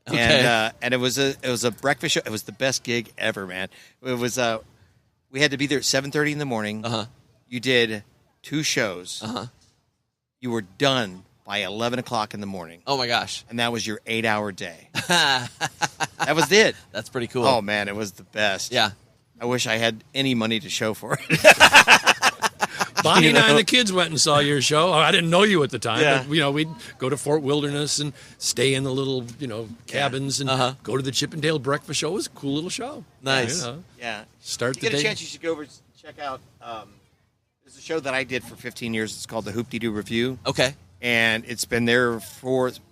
Okay. And it was a breakfast show. It was the best gig ever, man. It was we had to be there at 7:30 in the morning. You did 2 shows. You were done by 11 o'clock in the morning. Oh my gosh! And that was your 8-hour day. That was it. That's pretty cool. Oh man, it was the best. Yeah. I wish I had any money to show for it. Bonnie and I and the kids went and saw your show. I didn't know you at the time, Yeah. but we'd go to Fort Wilderness and stay in the little cabins and go to the Chippendale Breakfast Show. It was a cool little show. Nice. Yeah. Start If the you get day. a chance, you should go over and check out. There's a show that I did for 15 years. It's called the Hoop-Dee-Doo Review. Okay. And it's been there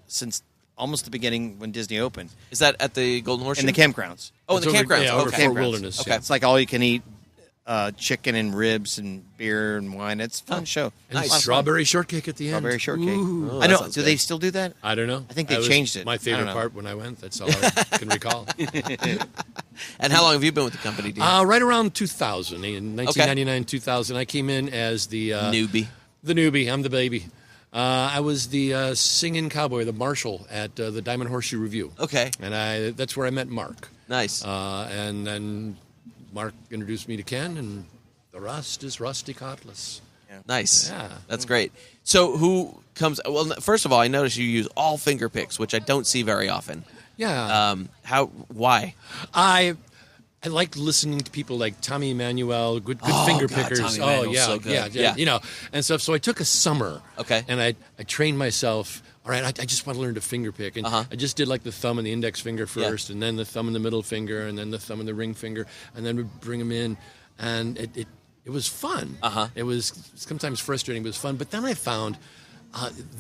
since almost the beginning when Disney opened. Is that at the Golden Horseshoe? In the campgrounds. Oh, in the It's over- campgrounds. yeah, over Okay. Fort Wilderness. Okay. Yeah. It's like all you can eat chicken and ribs and beer and wine. It's a fun show. And Nice. strawberry shortcake at the end. Strawberry shortcake. Ooh. Oh, I that know. sounds Do good. they still do that? I don't know. I think they That was changed it. My I favorite don't know. part when I went. That's all I can recall. And how long have you been with the company, Dean? Right around 2000, in 1999, 2000, I came in as the Newbie. The newbie. I'm the baby. I was the singing cowboy, the marshal at the Diamond Horseshoe Review. Okay. And that's where I met Mark. Nice. And then Mark introduced me to Ken, and the rest is Rusty Cutlass. Nice. Yeah. That's great. So who comes? Well, first of all, I notice you use all finger picks, which I don't see very often. Yeah. Why? I like listening to people like Tommy Emmanuel, good finger God, pickers. Tommy Oh Emmanuel's yeah, so good. yeah, and stuff. So I took a summer. Okay. And I trained myself. All right, I just want to learn to finger pick, and I just did like the thumb and the index finger first, and then the thumb and the middle finger, and then the thumb and the ring finger, and then we bring them in, and it was fun. It was sometimes frustrating, but it was fun. But then I found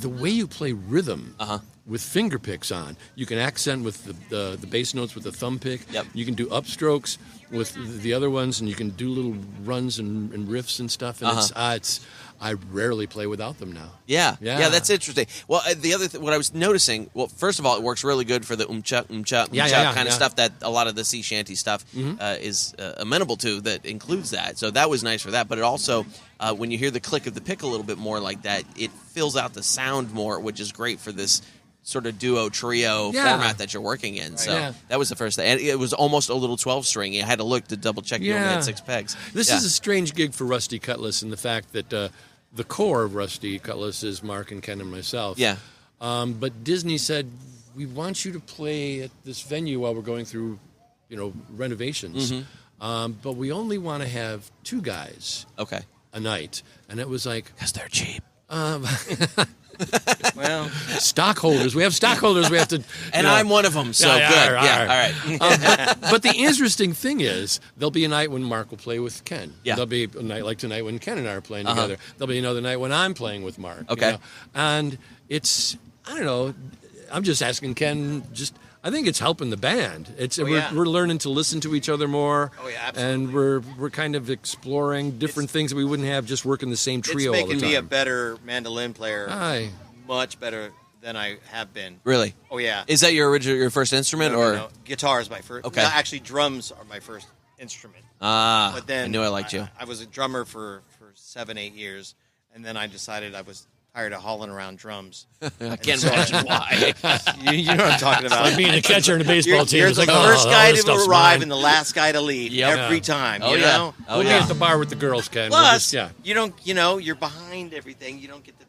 the way you play rhythm with finger picks on, you can accent with the bass notes with the thumb pick. Yep. You can do upstrokes with the other ones, and you can do little runs and riffs and stuff. And it's I rarely play without them now. Yeah, that's interesting. Well, the other what I was noticing, well, first of all, it works really good for the kind of stuff that a lot of the sea shanty stuff is amenable to. That includes that, so that was nice for that. But it also, when you hear the click of the pick a little bit more like that, it fills out the sound more, which is great for this sort of duo trio format that you're working in. So that was the first thing, and it was almost a little 12-string. You had to look to double check you only had 6 pegs. This is a strange gig for Rusty Cutlass in the fact that the core of Rusty Cutlass is Mark and Ken and myself. Yeah. But Disney said, we want you to play at this venue while we're going through, renovations. But we only want to have 2 guys a night. And it was like... Because they're cheap. Well, stockholders. We have stockholders. We have to... And I'm one of them, so good. Yeah, all right. But the interesting thing is, there'll be a night when Mark will play with Ken. Yeah. There'll be a night like tonight when Ken and I are playing together. There'll be another night when I'm playing with Mark. Okay. And it's, I don't know, I'm just asking Ken. I think it's helping the band. Yeah. We're learning to listen to each other more. Oh yeah, absolutely. And we're kind of exploring different things that we wouldn't have just working the same trio all the time. It's making me a better mandolin player. Aye. Much better than I have been. Really? Oh yeah. Is that your first instrument, or No. Guitar is my first. Okay. No, actually, drums are my first instrument. But then I knew I liked you. I was a drummer for 7-8 years, and then I decided I was tired of hauling around drums. I can't imagine why. You know what I'm talking about. Like being a catcher in a baseball team. You're It's the like, first all guy this to stuff's arrive mine. and the last guy to leave Yep. every time. Oh, you yeah. know. Oh, We'll yeah. be at the bar with the girls, Ken. Plus, We'll you don't. You know, you're behind everything. You don't get to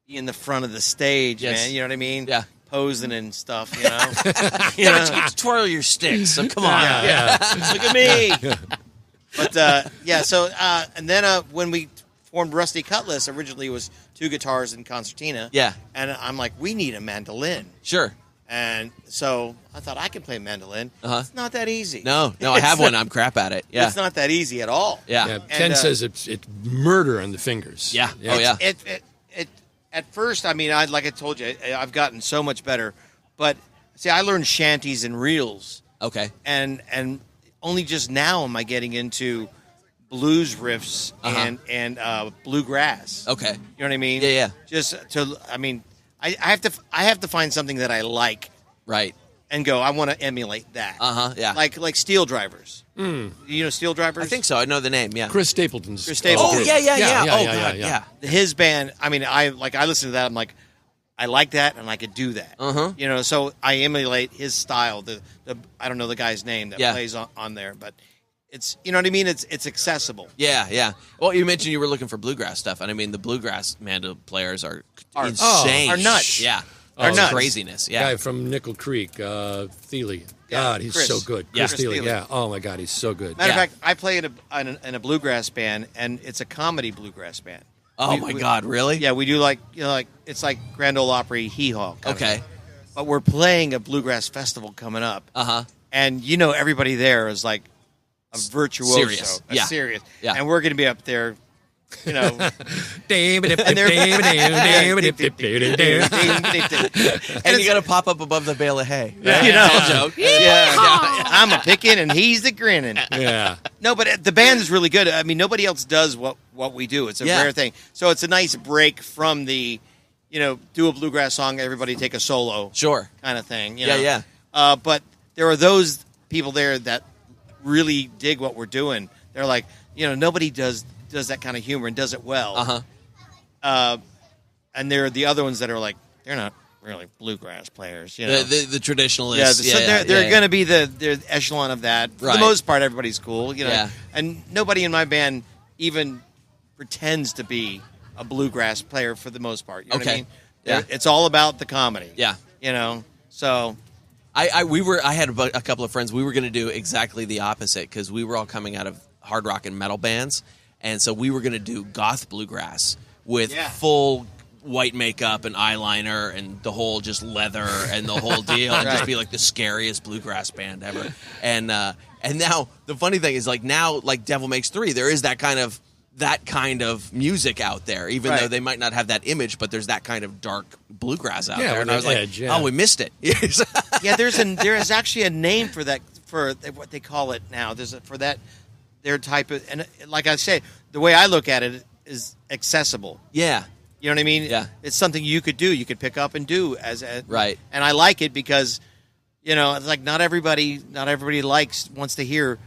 be in the front of the stage, Yes. man. You know what I mean? Yeah. Posing and stuff. You know. But you get to twirl your sticks, so come on. Yeah. Look at me. But yeah. So and then when we formed Rusty Cutlass, originally it was 2 guitars and concertina. Yeah. And I'm like, we need a mandolin. Sure. And so I thought I could play mandolin. Uh-huh. It's not that easy. No, I have one. I'm crap at it. Yeah. It's not that easy at all. Yeah. Yeah, And, Ken says it's murder on the fingers. Yeah. Oh, yeah. It at first, I mean, like I told you, I've gotten so much better. But see, I learned shanties and reels, Okay. and only just now am I getting into blues riffs and bluegrass. Okay. You know what I mean? Yeah, yeah. Just to, I mean, I have to find something that I like Right. and go, I want to emulate that. Yeah. Like Steel Drivers. You know Steel Drivers? I think so. I know the name. Yeah. Chris Stapleton's. Chris Stapleton. Oh yeah. Oh yeah, god. yeah. Yeah. His band, I mean, I listen to that, I'm like, I like that and I could do that. You know, so I emulate his style. The I don't know the guy's name that plays on there, but it's, you know what I mean? It's accessible. Yeah. Well, you mentioned you were looking for bluegrass stuff, and I mean the bluegrass mandolin players are insane. Are nuts. Yeah. Are It's nuts. craziness. Yeah. Guy from Nickel Creek, Thiele. God, he's Chris. so good. Yeah. Chris Thiele. Thiele. Yeah. Oh my God, he's so good. Matter Yeah. of fact, I play in a bluegrass band, and it's a comedy bluegrass band. Oh my god, really? Yeah, we do like it's like Grand Ole Opry Hee Haw. Okay. But we're playing a bluegrass festival coming up. And you know everybody there is like a virtuoso. Serious. Yeah. Serious. Yeah. And we're going to be up there, you know. And and And you got to pop up above the bale of hay. you know, It's a joke. yeah. I'm a picking and he's a grinning. Yeah. No, but the band is really good. I mean, nobody else does what we do. It's a rare thing. So it's a nice break from the, you know, do a bluegrass song, everybody take a solo. Sure. Kind of thing. You know? Yeah. But there are those people there that really dig what we're doing. They're like, you know, nobody does that kind of humor and does it well. And there are the other ones that are like, they're not really bluegrass players, you know. The traditionalists. So they're going to be the echelon of that. For Right. the most part, everybody's cool, you know. Yeah. And nobody in my band even pretends to be a bluegrass player for the most part. You know what I mean? Yeah. It's all about the comedy. Yeah. You know. So I had a couple of friends. We were going to do exactly the opposite because we were all coming out of hard rock and metal bands, and so we were going to do goth bluegrass with full white makeup and eyeliner and the whole just leather and the whole deal, and just be like the scariest bluegrass band ever. And now the funny thing is, like now, like Devil Makes Three, there is that kind of music out there, even though they might not have that image, but there's that kind of dark bluegrass out there. And I was like, oh, we missed it. yeah, there is actually a name for that, for what they call it now. There's for that their type of, and like I say, the way I look at it is accessible. Yeah. You know what I mean? Yeah. It's something you could do. You could pick up and do as right. And I like it because, you know, it's like not everybody wants to hear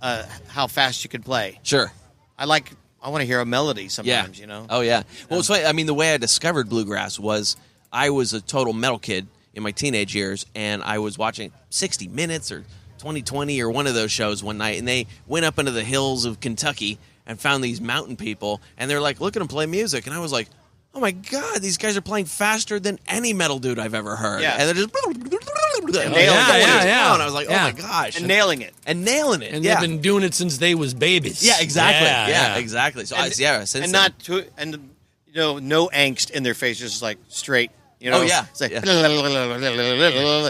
how fast you can play. Sure. I want to hear a melody sometimes, you know? Oh, yeah. Well, it's funny. I mean, the way I discovered bluegrass was I was a total metal kid in my teenage years, and I was watching 60 Minutes or 2020 or one of those shows one night, and they went up into the hills of Kentucky and found these mountain people, and they're like, look at them play music. And I was like, oh, my God, these guys are playing faster than any metal dude I've ever heard. Yeah. And they're just... And And I was like, oh, my gosh. And nailing it. And And they've been doing it since they was babies. Yeah, exactly. Yeah. Exactly. So, And, since and then- not too, and you know, no angst in their face, just like straight. You know? Oh, yeah. It's like,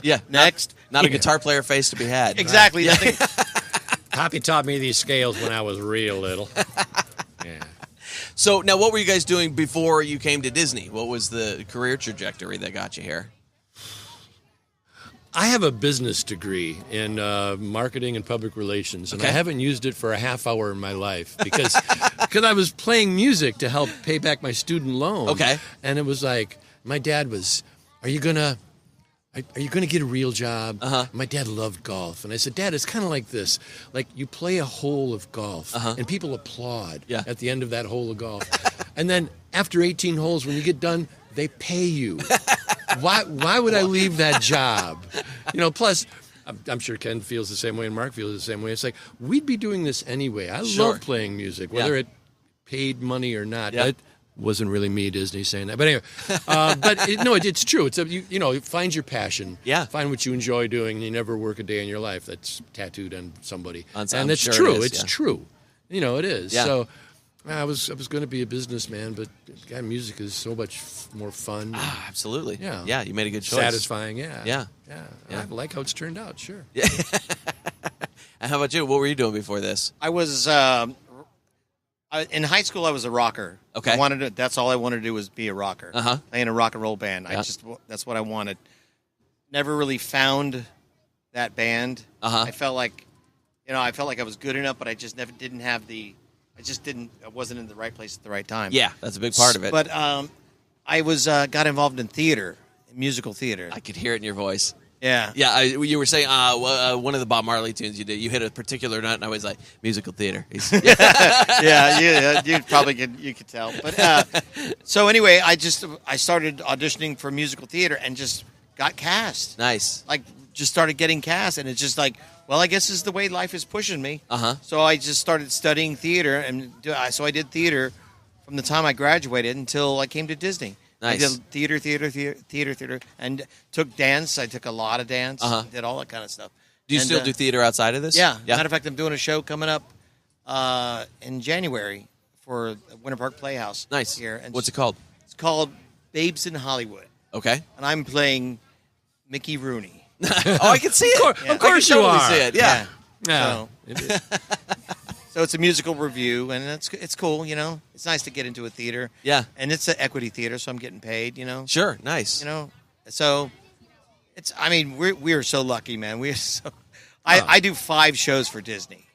Yeah. next. Not a guitar player face to be had. Exactly. Yeah. Poppy taught me these scales when I was real little. Yeah. So now, what were you guys doing before you came to Disney? What was the career trajectory that got you here? I have a business degree in marketing and public relations, and I haven't used it for a half hour in my life because I was playing music to help pay back my student loan. Okay. And it was like, my dad was, are you gonna get a real job? My dad loved golf. And I said, Dad, it's kind of like this. Like, you play a hole of golf, and people applaud at the end of that hole of golf. And then after 18 holes, when you get done, they pay you. Why would I leave that job? Plus, I'm sure Ken feels the same way and Mark feels the same way. It's like, we'd be doing this anyway. I love playing music, whether it paid money or not. It wasn't really me, Disney, saying that. But anyway, it's true. It's find your passion. Yeah. Find what you enjoy doing, and you never work a day in your life that's tattooed on somebody. And it's sure true. it is, It's true. It is. Yeah. So I was going to be a businessman, but God, music is so much more fun. Absolutely. Yeah. Yeah, you made a good choice. Satisfying, yeah. Yeah. I like how it's turned out, sure. Yeah. And how about you? What were you doing before this? I was in high school. I was a rocker. Okay. That's all I wanted to do was be a rocker. Play in a rock and roll band. That's what I wanted. Never really found that band. I felt like, I was good enough, but I just never didn't have the. I wasn't in the right place at the right time. Yeah, that's a big part of it. But I got involved in theater, musical theater. I could hear it in your voice. Yeah. Yeah, you were saying one of the Bob Marley tunes you did. You hit a particular note, and I was like, musical theater. Yeah, you could tell. But so anyway, I started auditioning for musical theater and just got cast. Nice. Like, just started getting cast, and it's just like, well, I guess this is the way life is pushing me. So I just started studying theater, and so I did theater from the time I graduated until I came to Disney. Nice. I did theater, and took dance. I took a lot of dance. Did all that kind of stuff. Do you still do theater outside of this? Yeah. Matter of fact, I'm doing a show coming up in January for Winter Park Playhouse. Nice. Here. And what's it called? It's called Babes in Hollywood. Okay. And I'm playing Mickey Rooney. Oh, I can see it. Of course you are. See it. Yeah. So it's a musical review, and it's cool. It's nice to get into a theater. Yeah. And it's an equity theater, so I'm getting paid. Sure. Nice. So it's. I mean, we are so lucky, man. We are so. I do 5 shows for Disney.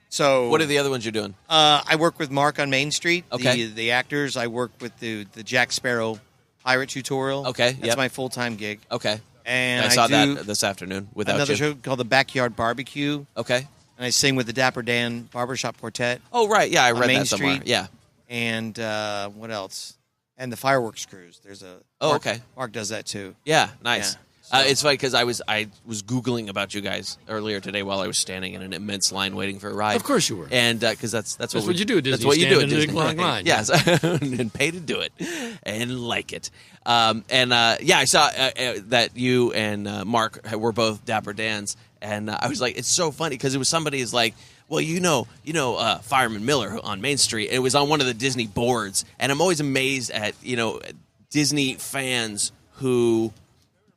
So what are the other ones you're doing? I work with Mark on Main Street. Okay. The actors. I work with the Jack Sparrow pirate tutorial. Okay. That's my full-time gig. Okay. And I saw do that this afternoon without another you. show called The Backyard Barbecue. Okay. And I sing with the Dapper Dan Barbershop Quartet. Oh, right. Yeah, I read Main that somewhere. Street. Yeah. And what else? And the Fireworks Cruise. There's a. Okay. Mark does that too. Yeah, nice. Yeah. It's funny because I was Googling about you guys earlier today while I was standing in an immense line waiting for a ride. Of course you were. And because that's what you do at Disney. That's what you do at Stand in a Disney. long line. Yes, and pay to do it and like it. I saw that you and Mark were both Dapper Dans, and I was like, it's so funny because it was somebody is like, well, Fireman Miller on Main Street. It was on one of the Disney boards, and I'm always amazed at Disney fans who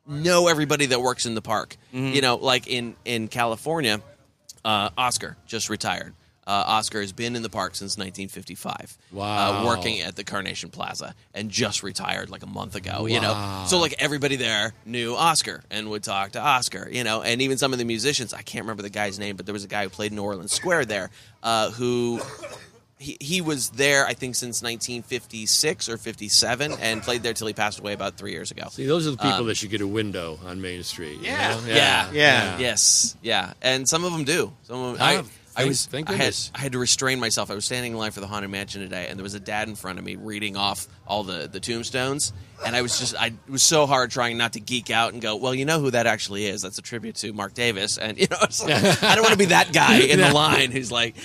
know everybody that works in the park. Like in California, Oscar just retired. Oscar has been in the park since 1955. Wow. Working at the Carnation Plaza and just retired like a month ago, So like everybody there knew Oscar and would talk to Oscar, and even some of the musicians, I can't remember the guy's name, but there was a guy who played New Orleans Square there, who he was there, I think, since 1956 or 57 and played there till he passed away about 3 years ago. See, those are the people that should get a window on Main Street. Yeah. Yeah. Yes. Yeah. And some of them do. Some of them, Thank goodness. I had to restrain myself. I was standing in line for the Haunted Mansion today, and there was a dad in front of me reading off all the tombstones, and I it was so hard trying not to geek out and go, well, you know who that actually is. That's a tribute to Mark Davis, and it's like, I don't want to be that guy in the line who's like.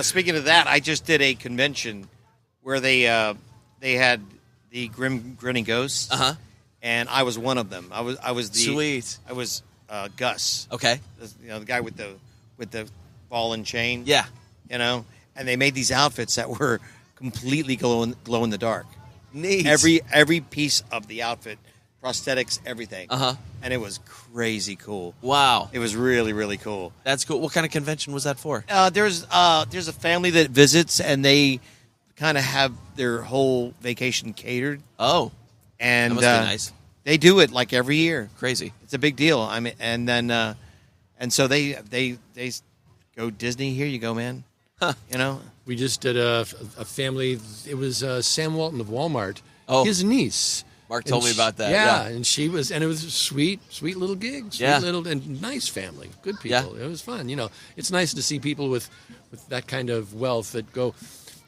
Speaking of that, I just did a convention where they had the Grinning Ghosts, and I was one of them. I was the Sweet. I was Gus. Okay. The guy with the ball and chain. Yeah. And they made these outfits that were completely glow in the dark. Neat. Every piece of the outfit, prosthetics, everything. And it was crazy cool. Wow. It was really, really cool. That's cool. What kind of convention was that for? There's a family that visits, and they kind of have their whole vacation catered. Oh. And that must be nice. They do it like every year. Crazy. It's a big deal. I mean, and then and so they go, Disney. Here you go, man. Huh. You know, we just did a family. It was Sam Walton of Walmart. Oh. His niece. Mark told me about that. Yeah, and she was, and it was a sweet little gig, little and nice family, good people. Yeah. It was fun. You know, it's nice to see people with that kind of wealth that go,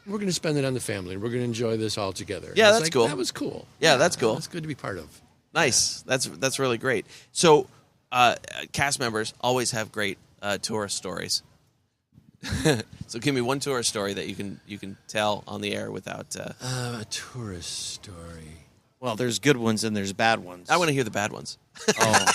we're going to spend it on the family. We're going to enjoy this all together. Yeah, that's cool. That was cool. Yeah, that's cool. That's good to be part of. Nice. That's really great. So, cast members always have great tourist stories. So, give me one tourist story that you can tell on the air without a tourist story. well, there's good ones and there's bad ones. I want to hear the bad ones. Oh,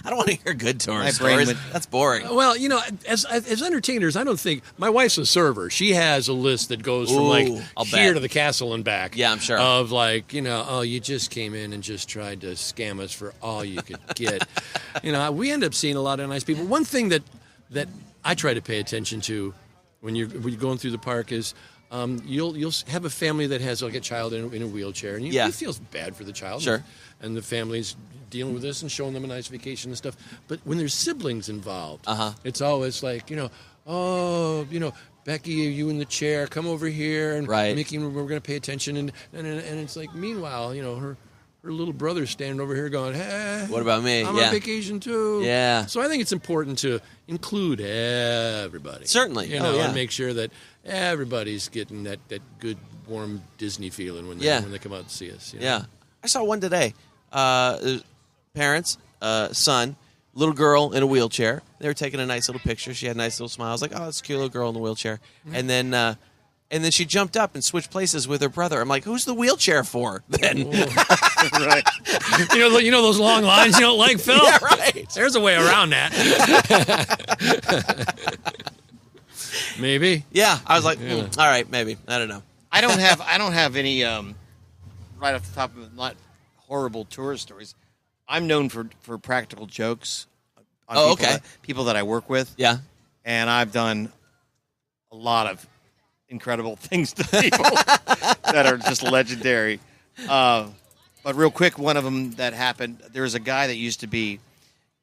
I don't want to hear good tourist My brain stories. That's boring. Well, you know, as entertainers, I don't think my wife's a server. She has a list that goes from like I'll here bet. to the castle and back. Yeah, I'm sure. Of like, you know, oh, you just came in and just tried to scam us for all you could get. You know, we end up seeing a lot of nice people. One thing that I try to pay attention to when you're going through the park is you'll have a family that has like a child in a wheelchair, and you feel bad for the child. Sure. And the family's dealing with this and showing them a nice vacation and stuff. But when there's siblings involved, it's always like, you know, oh, you know, Becky, are you in the chair? Come over here, and Mickey, we're going to pay attention. And it's like, meanwhile, you know, her little brother's standing over here going, hey, What about me? I'm Yeah. on vacation too. Yeah. So I think it's important to include everybody. Certainly. You know, Oh, yeah. and make sure that everybody's getting that good, warm Disney feeling when they come out and see us. You know? Yeah. I saw one today. Parents, son, little girl in a wheelchair. They were taking a nice little picture. She had a nice little smile. I was like, oh, that's a cute little girl in the wheelchair. And then she jumped up and switched places with her brother. I'm like, who's the wheelchair for then? right. You know those long lines you don't like, Phil? Yeah, right. There's a way around that. Maybe. Yeah. I was like, all right, maybe. I don't know. I don't have any right off the top of it, not horrible tourist stories. I'm known for practical jokes on people that I work with. Yeah. And I've done a lot of incredible things to people that are just legendary. But real quick, one of them that happened, there was a guy that used to be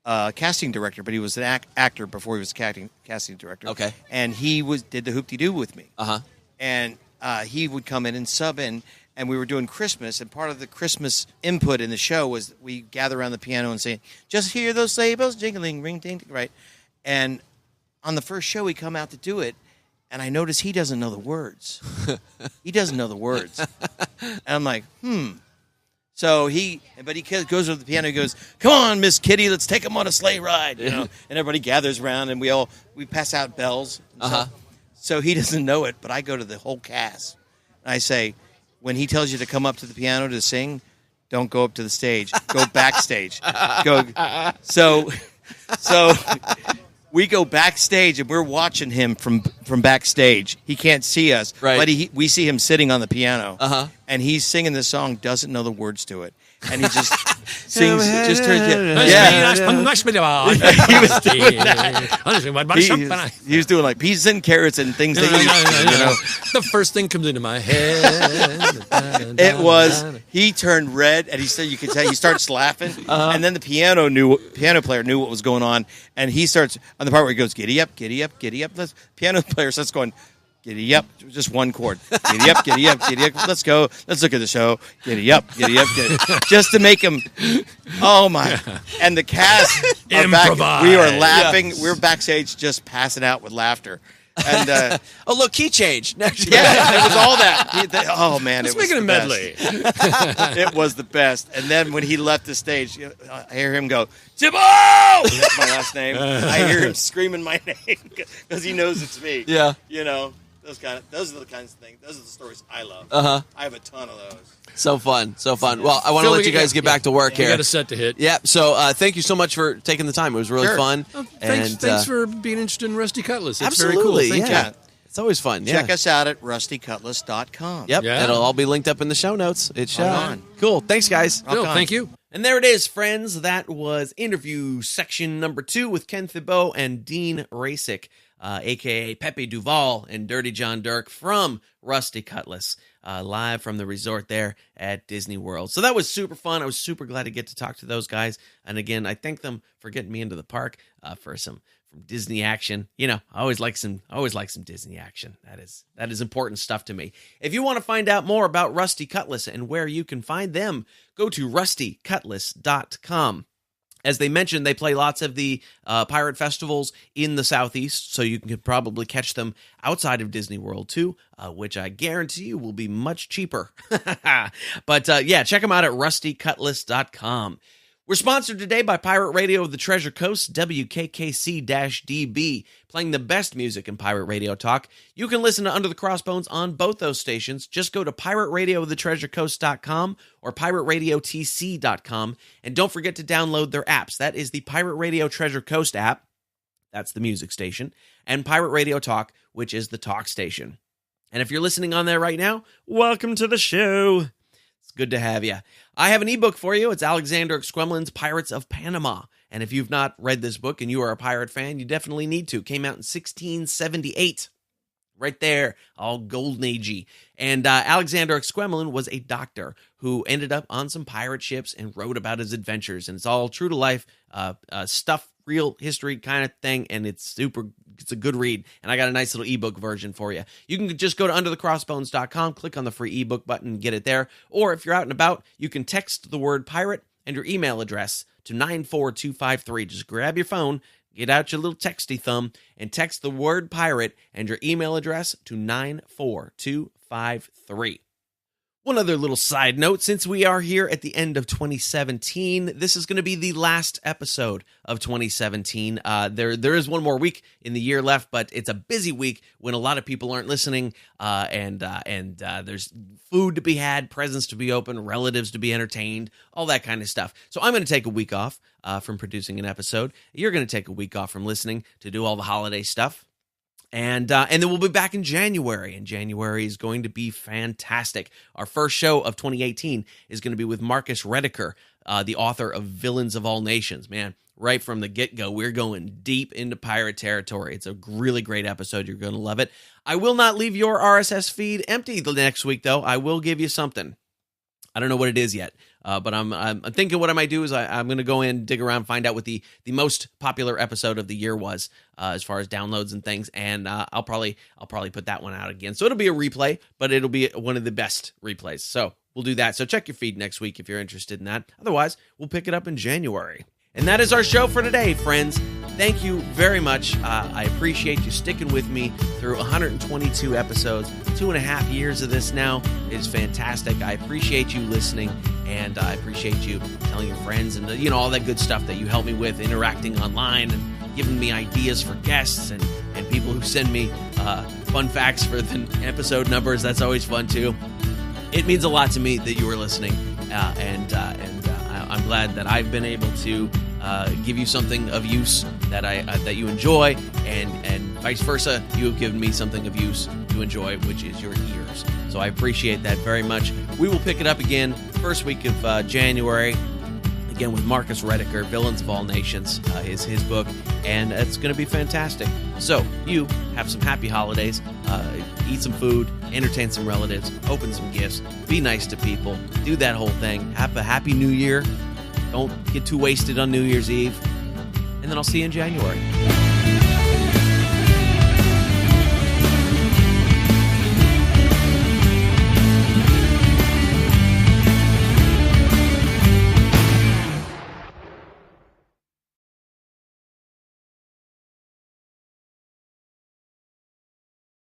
a casting director, but he was an actor before he was a casting director. Okay. And he did the hoop-de-doo with me. Uh-huh. And he would come in and sub in, and we were doing Christmas, and part of the Christmas input in the show was we gather around the piano and say, just hear those sleigh bells jingling, ring, ding, right? And on the first show, we come out to do it, and I notice he doesn't know the words. He doesn't know the words. And I'm like, So he goes to the piano, he goes, come on, Miss Kitty, let's take him on a sleigh ride. You know? And everybody gathers around, and we pass out bells. So he doesn't know it, but I go to the whole cast. And I say, when he tells you to come up to the piano to sing, don't go up to the stage. Go backstage. So we go backstage, and we're watching him from backstage. He can't see us, but we see him sitting on the piano, and he's singing this song, doesn't know the words to it. And he just sings, just turns he was doing like peas and carrots and things that you know. The first thing comes into my head. It was, he turned red, and he said, you could tell, he starts laughing, and then the piano player knew what was going on, and he starts, on the part where he goes, giddy up, giddy up, giddy up. Piano player starts going, giddy up, just one chord. Giddy up, giddy up, giddy up. Let's go. Let's look at the show. Giddy up, giddy up, giddy up. Just to make him, oh my. And the cast are back. We were laughing. Yeah. We were backstage just passing out with laughter. And oh, look, key change. Yeah, it was all that. Oh, man. Let's it was make it a medley. It was the best. And then when he left the stage, I hear him go, Thiboult! That's my last name. I hear him screaming my name because he knows it's me. Yeah. You know. Those are the kinds of things. Those are the stories I love. I have a ton of those. So fun. Well, I want to let you guys get back to work here. You got a set to hit. Yeah. So thank you so much for taking the time. It was really fun. Well, thanks for being interested in Rusty Cutlass. It's absolutely, very cool. Thank you. It's always fun. Check us out at rustycutlass.com. Yep. Yeah. It'll all be linked up in the show notes. It's on. Cool. Thanks, guys. Phil, thank you. And there it is, friends. That was interview section number 2 with Ken Thiboult and Dean Rasik. a.k.a. Pepe Duval and Dirty John Dirk from Rusty Cutlass, live from the resort there at Disney World. So that was super fun. I was super glad to get to talk to those guys. And again, I thank them for getting me into the park for some Disney action. You know, I always like some Disney action. That is important stuff to me. If you want to find out more about Rusty Cutlass and where you can find them, go to rustycutlass.com. As they mentioned, they play lots of the pirate festivals in the Southeast, so you can probably catch them outside of Disney World too, which I guarantee you will be much cheaper. But yeah, check them out at rustycutlass.com. We're sponsored today by Pirate Radio of the Treasure Coast, WKKC-DB, playing the best music in pirate radio talk. You can listen to Under the Crossbones on both those stations. Just go to pirateradioofthetreasurecoast.com or pirateradiotc.com, and don't forget to download their apps. That is the Pirate Radio Treasure Coast app, that's the music station, and Pirate Radio Talk, which is the talk station. And if you're listening on there right now, welcome to the show. Good to have you. I have an ebook for you. It's Alexander Exquemelin's Pirates of Panama. And if you've not read this book and you are a pirate fan, you definitely need to. It came out in 1678. Right there, all golden agey. And Alexander Exquemelin was a doctor who ended up on some pirate ships and wrote about his adventures. And it's all true to life stuff, real history kind of thing. And it's a good read. And I got a nice little ebook version for you. You can just go to underthecrossbones.com, click on the free ebook button, get it there. Or if you're out and about, you can text the word pirate and your email address to 94253. Just grab your phone, get out your little texty thumb, and text the word pirate and your email address to 94253. One other little side note, since we are here at the end of 2017, this is going to be the last episode of 2017. There is one more week in the year left, but it's a busy week when a lot of people aren't listening, and there's food to be had, presents to be opened, relatives to be entertained, all that kind of stuff. So I'm going to take a week off from producing an episode. You're going to take a week off from listening to do all the holiday stuff. And then we'll be back in January, and January is going to be fantastic. Our first show of 2018 is going to be with Marcus Rediker, the author of Villains of All Nations. Man, right from the get-go, we're going deep into pirate territory. It's a really great episode. You're going to love it. I will not leave your RSS feed empty the next week, though. I will give you something. I don't know what it is yet, but I'm thinking what I might do is I'm going to go in, dig around, find out what the most popular episode of the year was as far as downloads and things, and I'll probably put that one out again. So it'll be a replay, but it'll be one of the best replays. So we'll do that. So check your feed next week if you're interested in that. Otherwise, we'll pick it up in January. And that is our show for today, friends. Thank you very much. I appreciate you sticking with me through 122 episodes, 2.5 years of this now. It is fantastic. I appreciate you listening, and I appreciate you telling your friends and all that good stuff that you help me with, interacting online and giving me ideas for guests and people who send me fun facts for the episode numbers. That's always fun too. It means a lot to me that you are listening, and I'm glad that I've been able to give you something of use that you enjoy, and vice versa. You have given me something of use to enjoy, which is your ears. So I appreciate that very much. We will pick it up again first week of January, again with Marcus Rediker. Villains of All Nations is his book, and it's going to be fantastic. So you have some happy holidays, eat some food, entertain some relatives, open some gifts, be nice to people, do that whole thing. Have a happy new year. Don't get too wasted on New Year's Eve. And then I'll see you in January.